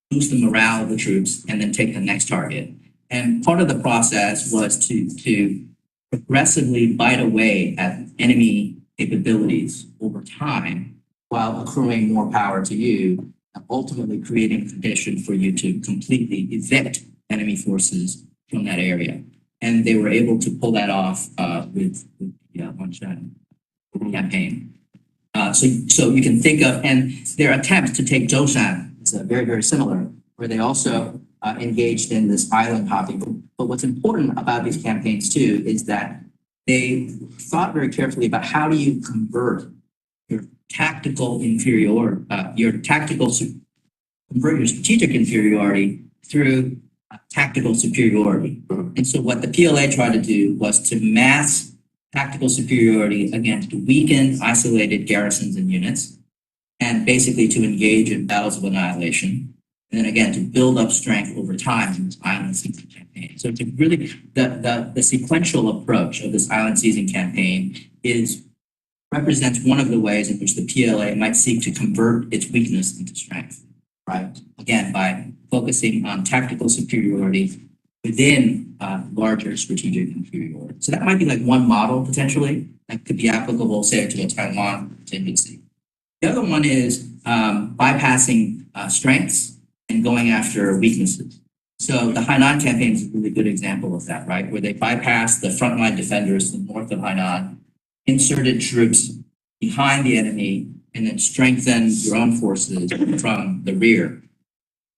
boost the morale of the troops, and then take the next target. And part of the process was to progressively bite away at enemy capabilities over time while accruing more power to you, ultimately creating a condition for you to completely evict enemy forces from that area. And they were able to pull that off with the One Shan campaign. So you can think of, and their attempts to take Zhoushan is very, very similar, where they also engaged in this island hopping. But what's important about these campaigns too is that they thought very carefully about how do you convert your tactical inferiority, convert your strategic inferiority through tactical superiority. And so what the PLA tried to do was to mass tactical superiority against weakened, isolated garrisons and units, and basically to engage in battles of annihilation. And then again, to build up strength over time in this island seizing campaign. So to really, the sequential approach of this island seizing campaign represents one of the ways in which the PLA might seek to convert its weakness into strength, right? Again, by focusing on tactical superiority within larger strategic inferiority. So that might be like one model potentially that could be applicable, say, to a Taiwan contingency. The other one is bypassing strengths and going after weaknesses. So the Hainan campaign is a really good example of that, right? Where they bypassed the frontline defenders in the north of Hainan, inserted troops behind the enemy, and then strengthened your own forces from the rear.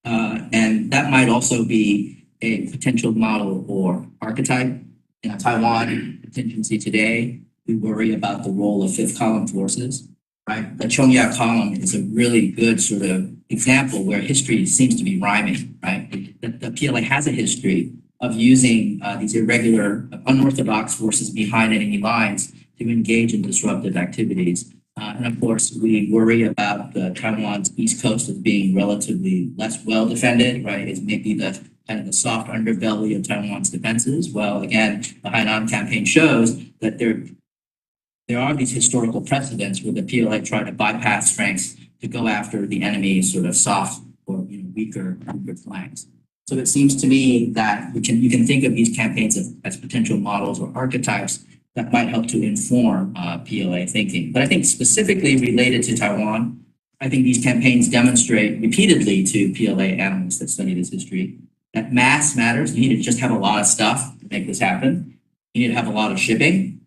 And that might also be a potential model or archetype. In a Taiwan contingency today, we worry about the role of fifth column forces, right? The Chongya column is a really good sort of example where history seems to be rhyming, right? The PLA has a history of using these irregular, unorthodox forces behind enemy lines to engage in disruptive activities. And of course, we worry about Taiwan's east coast as being relatively less well defended, right? It's maybe the kind of the soft underbelly of Taiwan's defenses. Well, again, the Hainan campaign shows that there are these historical precedents where the PLA try to bypass strengths to go after the enemy's sort of soft or weaker flanks. So it seems to me that you can think of these campaigns as potential models or archetypes that might help to inform PLA thinking. But I think specifically related to Taiwan, I think these campaigns demonstrate repeatedly to PLA analysts that study this history that mass matters. You need to just have a lot of stuff to make this happen. You need to have a lot of shipping.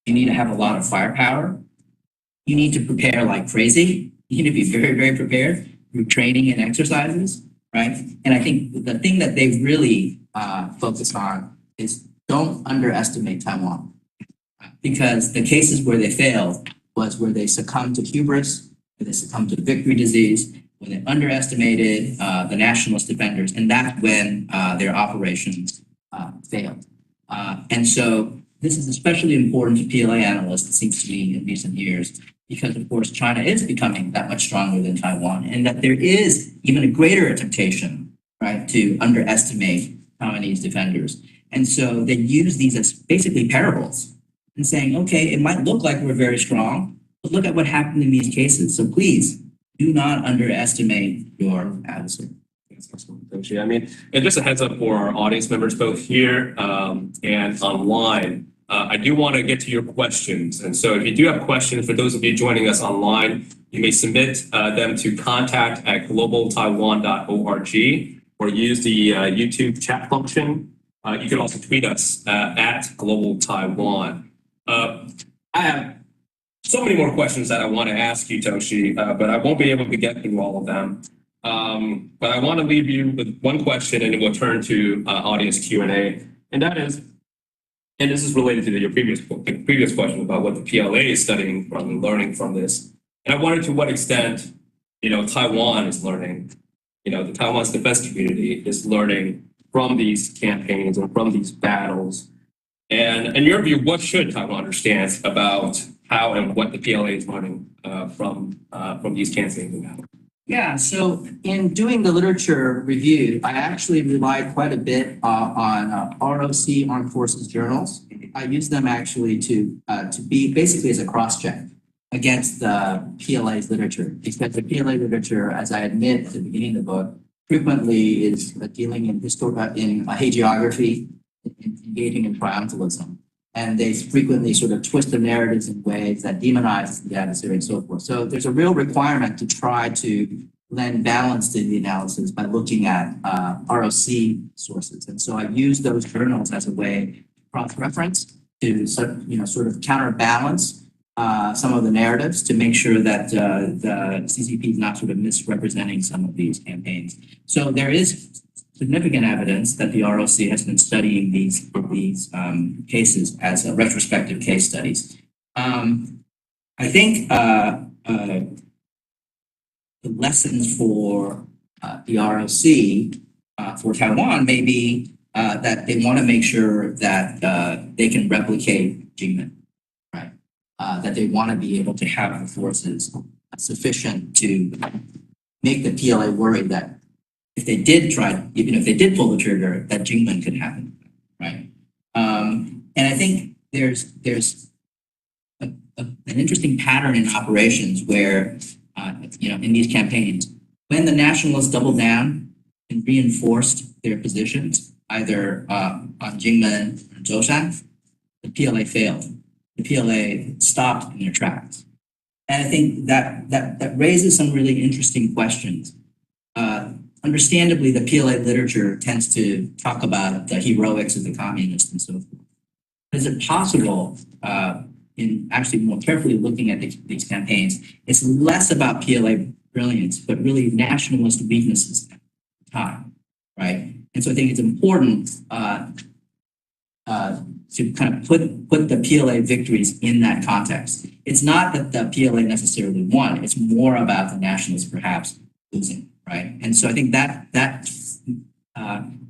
You need to have a lot of firepower. You need to prepare like crazy. You need to be very, very prepared through training and exercises, right? And I think the thing that they really focus on is don't underestimate Taiwan. Because the cases where they failed was where they succumbed to hubris, where they succumbed to victory disease, where they underestimated the nationalist defenders, and that's when their operations failed. And so this is especially important to PLA analysts, it seems to me, in recent years, because of course China is becoming that much stronger than Taiwan, and that there is even a greater temptation, right, to underestimate Taiwanese defenders. And so they use these as basically parables and saying, okay, it might look like we're very strong, but look at what happened in these cases. So please do not underestimate your adversary. I mean, and just a heads up for our audience members, both here and online. I do want to get to your questions. And so if you do have questions, for those of you joining us online, you may submit them to contact@globaltaiwan.org or use the YouTube chat function. You can also tweet us at Global Taiwan. I have so many more questions that I want to ask you, Toshi, but I won't be able to get through all of them. But I want to leave you with one question, and then we'll turn to audience Q&A. And that is, and this is related to your previous question about what the PLA is studying from and learning from this. And I wonder to what extent, Taiwan is learning, the Taiwan's defense community is learning from these campaigns and from these battles. And in your view, what should Taiwan understand about how and what the PLA is learning from these campaigns and battles? Yeah, so in doing the literature review, I actually relied quite a bit on ROC Armed Forces journals. I use them actually to be basically as a cross-check against the PLA's literature, because the PLA literature, as I admit at the beginning of the book, frequently is dealing in hagiography, engaging in triumphalism. And they frequently sort of twist the narratives in ways that demonize the adversary and so forth. So there's a real requirement to try to lend balance to the analysis by looking at ROC sources. And so I use those journals as a way to cross-reference to sort of counterbalance some of the narratives to make sure that the CCP is not sort of misrepresenting some of these campaigns. So there is significant evidence that the ROC has been studying these cases as retrospective case studies. I think the lessons for the ROC for Taiwan may be that they want to make sure that they can replicate Jingmen, right? That they want to be able to have the forces sufficient to make the PLA worry that if they did try, even if they did pull the trigger, that Jingmen could happen, right? And I think there's an interesting pattern in operations where, in these campaigns, when the nationalists doubled down and reinforced their positions, either on Jingmen or Zhoushan, the PLA failed. The PLA stopped in their tracks. And I think that raises some really interesting questions. Understandably, the PLA literature tends to talk about the heroics of the communists and so forth. Is it possible, in actually more carefully looking at these campaigns, it's less about PLA brilliance, but really nationalist weaknesses at the time, right? And so I think it's important to kind of put the PLA victories in that context. It's not that the PLA necessarily won, it's more about the nationalists perhaps losing. Right. And so I think that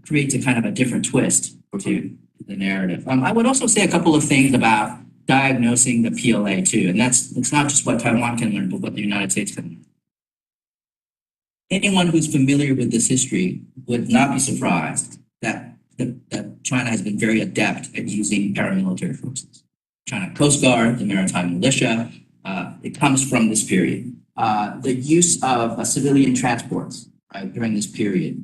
creates a kind of a different twist to the narrative. I would also say a couple of things about diagnosing the PLA too. And it's not just what Taiwan can learn, but what the United States can learn. Anyone who's familiar with this history would not be surprised that China has been very adept at using paramilitary forces. China Coast Guard, the maritime militia, it comes from this period. The use of civilian transports, right, during this period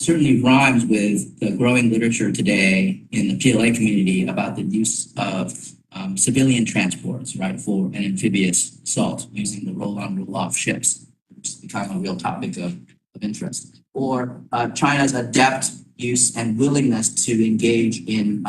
certainly rhymes with the growing literature today in the PLA community about the use of civilian transports, right, for an amphibious assault using the roll-on, roll-off ships, which has become a real topic of interest. Or China's adept use and willingness to engage in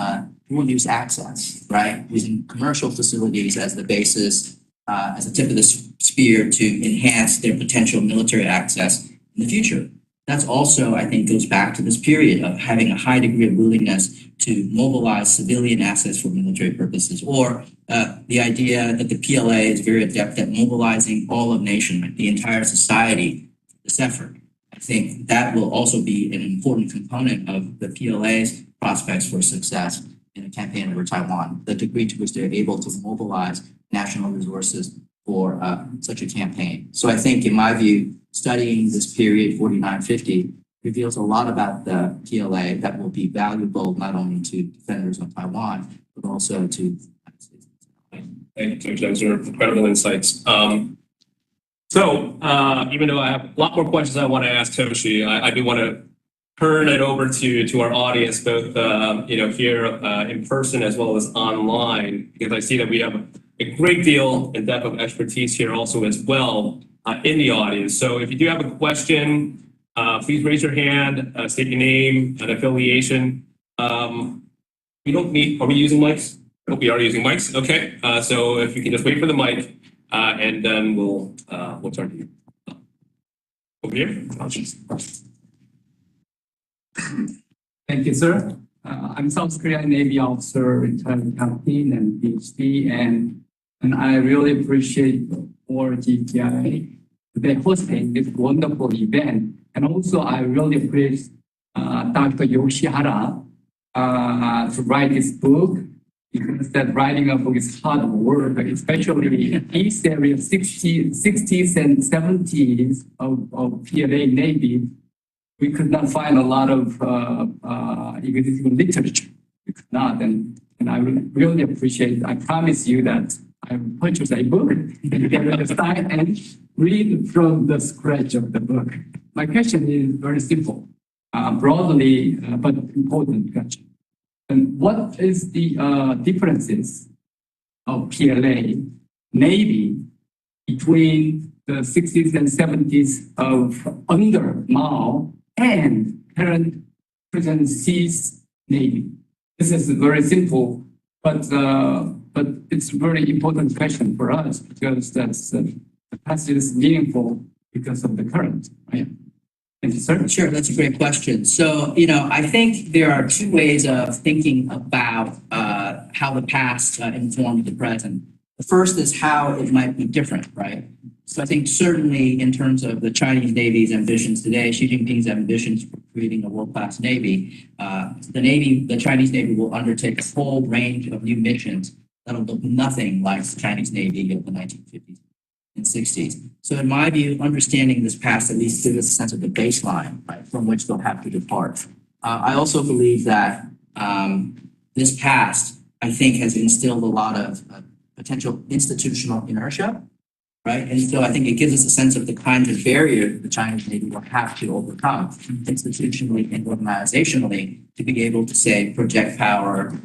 dual-use access, right, using commercial facilities as the basis, as the tip of the spear to enhance their potential military access in the future. That's also, I think, goes back to this period of having a high degree of willingness to mobilize civilian assets for military purposes, or the idea that the PLA is very adept at mobilizing all of nation, the entire society, for this effort. I think that will also be an important component of the PLA's prospects for success in a campaign over Taiwan, the degree to which they're able to mobilize national resources for such a campaign. So I think, in my view, studying this period, 49-50, reveals a lot about the PLA that will be valuable not only to defenders of Taiwan, but also to the United States. Thank you, those are incredible insights. So even though I have a lot more questions I want to ask Toshi, I do want to turn it over to our audience, both here in person as well as online, because I see that we have a great deal and depth of expertise here also as well in the audience. So if you do have a question, please raise your hand, state your name and affiliation. We don't need. Are we using mics? Oh, we are using mics. Okay. So if you can just wait for the mic, and then we'll turn to you. Over here. Thank you, sir. I'm South Korean Navy officer, retired captain and PhD, and I really appreciate for GTI they hosting this wonderful event. And also, I really appreciate Dr. Yoshihara to write this book, because that writing a book is hard work, especially in this area, 60s and 70s of PLA Navy. We could not find a lot of existing literature. We could not, and I really appreciate. I promise you that I will purchase a book and get it aside and read from the scratch of the book. My question is very simple, broadly but important question. And what is the differences of PLA Navy between the 60s and 70s of under Mao and present Xi's Navy? This is very simple, but it's a very important question for us, because that's the passage is meaningful because of the current, right? Thank you, sir. Sure, that's a great question. So, I think there are two ways of thinking about how the past informed the present. The first is how it might be different, right? So I think certainly in terms of the Chinese Navy's ambitions today, Xi Jinping's ambitions for creating a world-class Navy, the Chinese Navy will undertake a whole range of new missions that'll look nothing like the Chinese Navy of the 1950s and 60s. So in my view, understanding this past at least gives us a sense of the baseline, right, from which they'll have to depart. I also believe that this past, I think, has instilled a lot of potential institutional inertia, right? And so I think it gives us a sense of the kinds of barriers the Chinese Navy will have to overcome institutionally and organizationally to be able to, say, project power.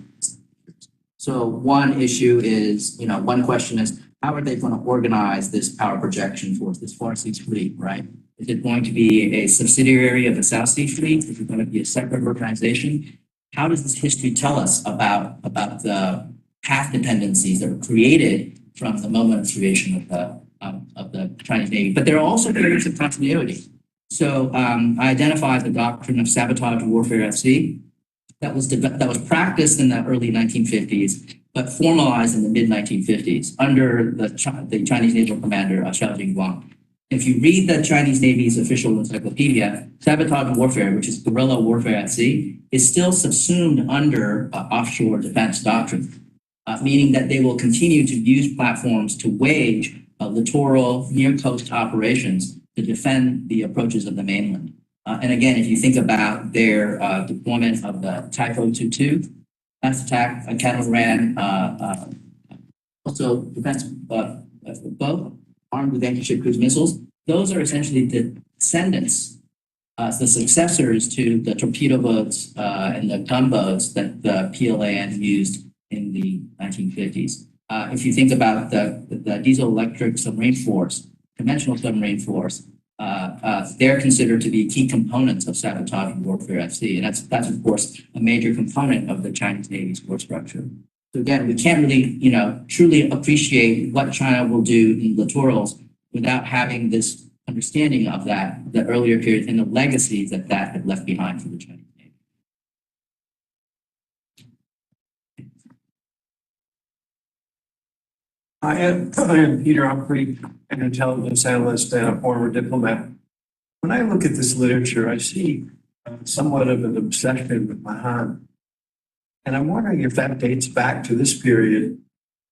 So one issue is, one question is, how are they going to organize this power projection force, this Far Seas Fleet, right? Is it going to be a subsidiary of the South Sea Fleet? Is it going to be a separate organization? How does this history tell us about the path dependencies that were created from the moment of creation of the Chinese Navy? But there are also periods of continuity. So I identified the doctrine of sabotage warfare at sea that was practiced in the early 1950s, but formalized in the mid-1950s under the Chinese naval commander, Xiao Jingguang. If you read the Chinese Navy's official encyclopedia, sabotage warfare, which is guerrilla warfare at sea, is still subsumed under offshore defense doctrine, meaning that they will continue to use platforms to wage littoral near-coast operations to defend the approaches of the mainland. And again, if you think about their deployment of the Typhoon 2-2, fast attack, a catamaran, also defense boat armed with anti-ship cruise missiles, those are essentially the descendants, the successors to the torpedo boats and the gunboats that the PLAN used in the 1950s. If you think about the diesel-electric submarine force, conventional submarine force, they're considered to be key components of sabotage warfare at sea. And that's of course a major component of the Chinese Navy's force structure. So again, we can't really, truly appreciate what China will do in littorals without having this understanding of that, the earlier period and the legacies that had left behind for the Chinese Navy. I am Peter Humphrey, an intelligence analyst and a former diplomat. When I look at this literature, I see somewhat of an obsession with Mahan. And I'm wondering if that dates back to this period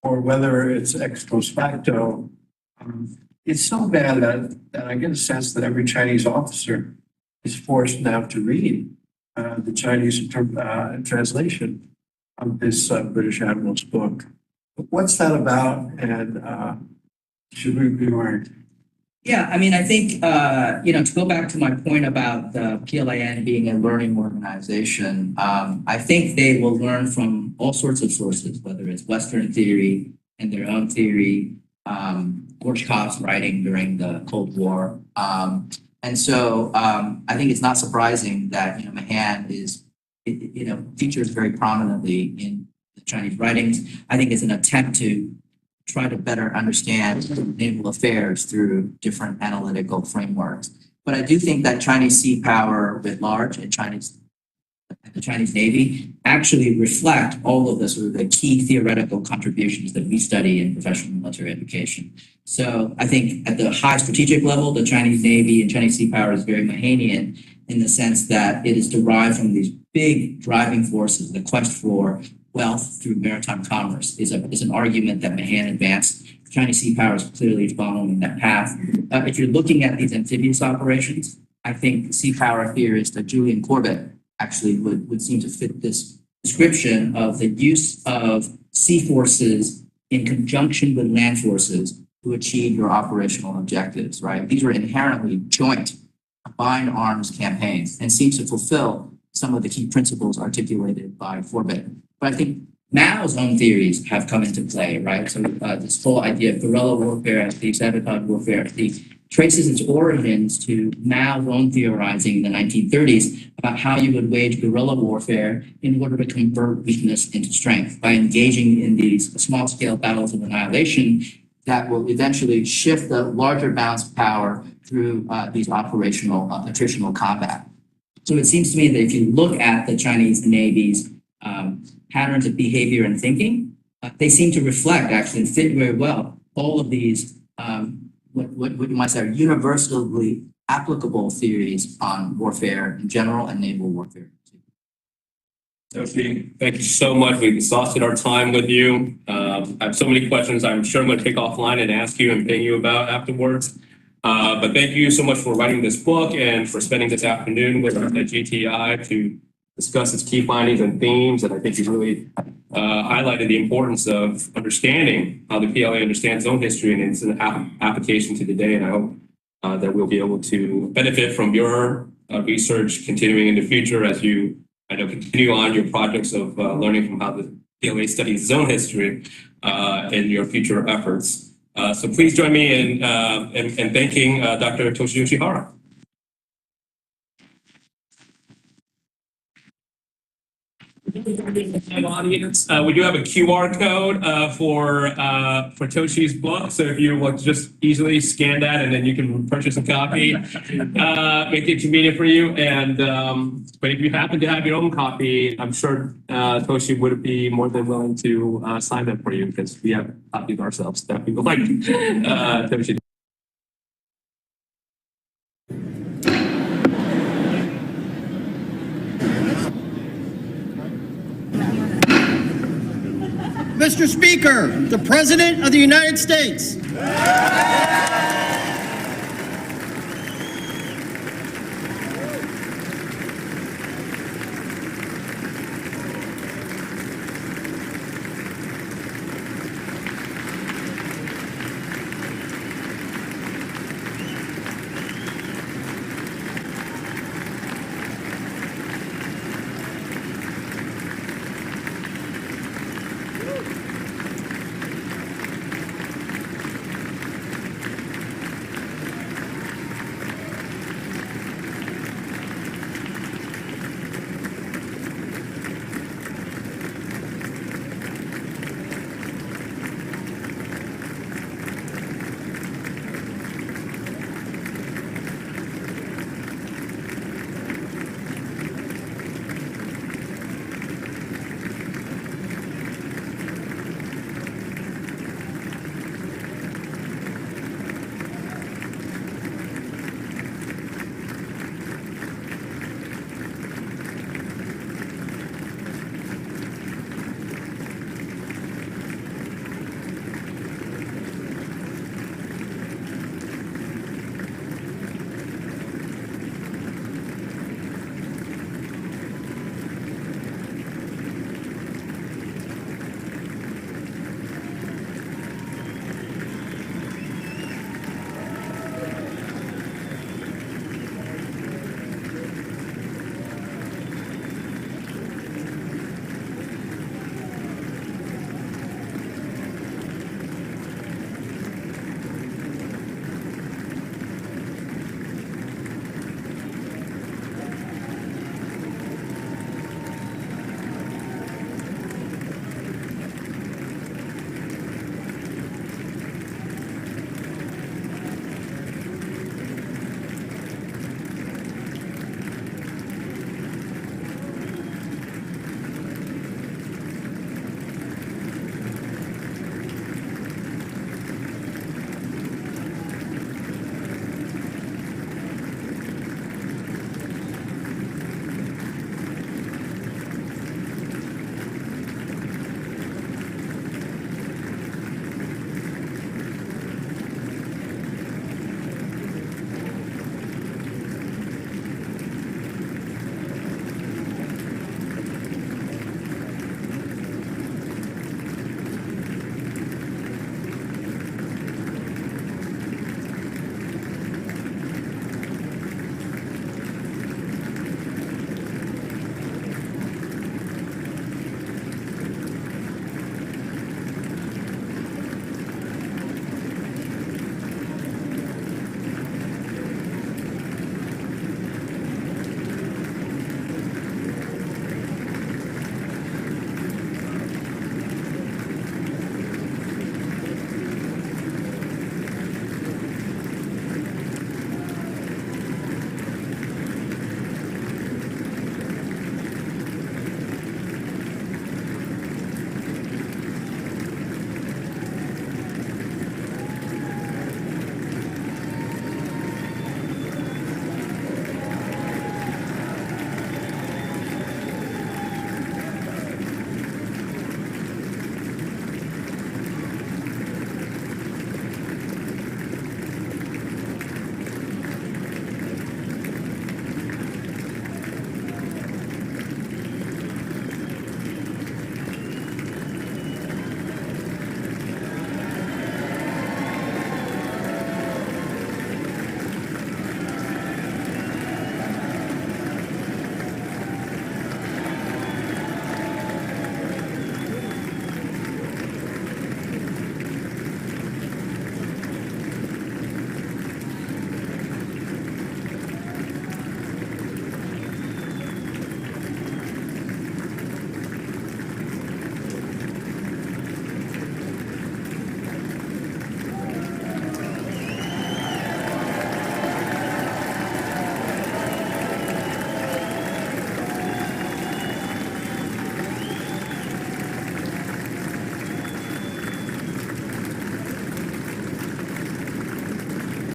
or whether it's ex post facto. It's so bad that I get a sense that every Chinese officer is forced now to read the Chinese translation of this British Admiral's book. What's that about, and should we be worried? Yeah, I mean, I think, to go back to my point about the PLAN being a learning organization, I think they will learn from all sorts of sources, whether it's Western theory and their own theory, Gorshkov's writing during the Cold War. And so I think it's not surprising that, Mahan features very prominently in the Chinese writings. I think it's an attempt to try to better understand naval affairs through different analytical frameworks. But I do think that Chinese sea power writ large and the Chinese Navy actually reflect all of the sort of the key theoretical contributions that we study in professional military education. So I think at the high strategic level, the Chinese Navy and Chinese sea power is very Mahanian in the sense that it is derived from these big driving forces, the quest for wealth through maritime commerce is an argument that Mahan advanced. Chinese sea power is clearly following that path. If you're looking at these amphibious operations, I think sea power theorist Julian Corbett actually would seem to fit this description of the use of sea forces in conjunction with land forces to achieve your operational objectives, right? These are inherently joint, combined arms campaigns and seems to fulfill some of the key principles articulated by Corbett. But I think Mao's own theories have come into play, right? So this whole idea of guerrilla warfare, the sabotage warfare, traces its origins to Mao's own theorizing in the 1930s about how you would wage guerrilla warfare in order to convert weakness into strength by engaging in these small-scale battles of annihilation that will eventually shift the larger balance of power through these operational attritional combat. So it seems to me that if you look at the Chinese Navy's patterns of behavior and thinking, they seem to reflect actually and fit very well all of these what you might say are universally applicable theories on warfare in general and naval warfare. Toshi, thank you so much. We've exhausted our time with you. I have so many questions I'm sure I'm going to take offline and ask you and ping you about afterwards. But thank you so much for writing this book and for spending this afternoon with us at GTI to discuss its key findings and themes. And I think you really highlighted the importance of understanding how the PLA understands its own history and its application to today. And I hope that we'll be able to benefit from your research continuing in the future as you continue on your projects of learning from how the PLA studies its own history in your future efforts. So please join me in thanking Dr. Toshi Yoshihara. Audience, we do have a QR code for Toshi's book. So if you will just easily scan that, and then you can purchase a copy, make it convenient for you. And but if you happen to have your own copy, I'm sure Toshi would be more than willing to sign them for you because we have copies ourselves that we would like Toshi. Mr. Speaker, the President of the United States.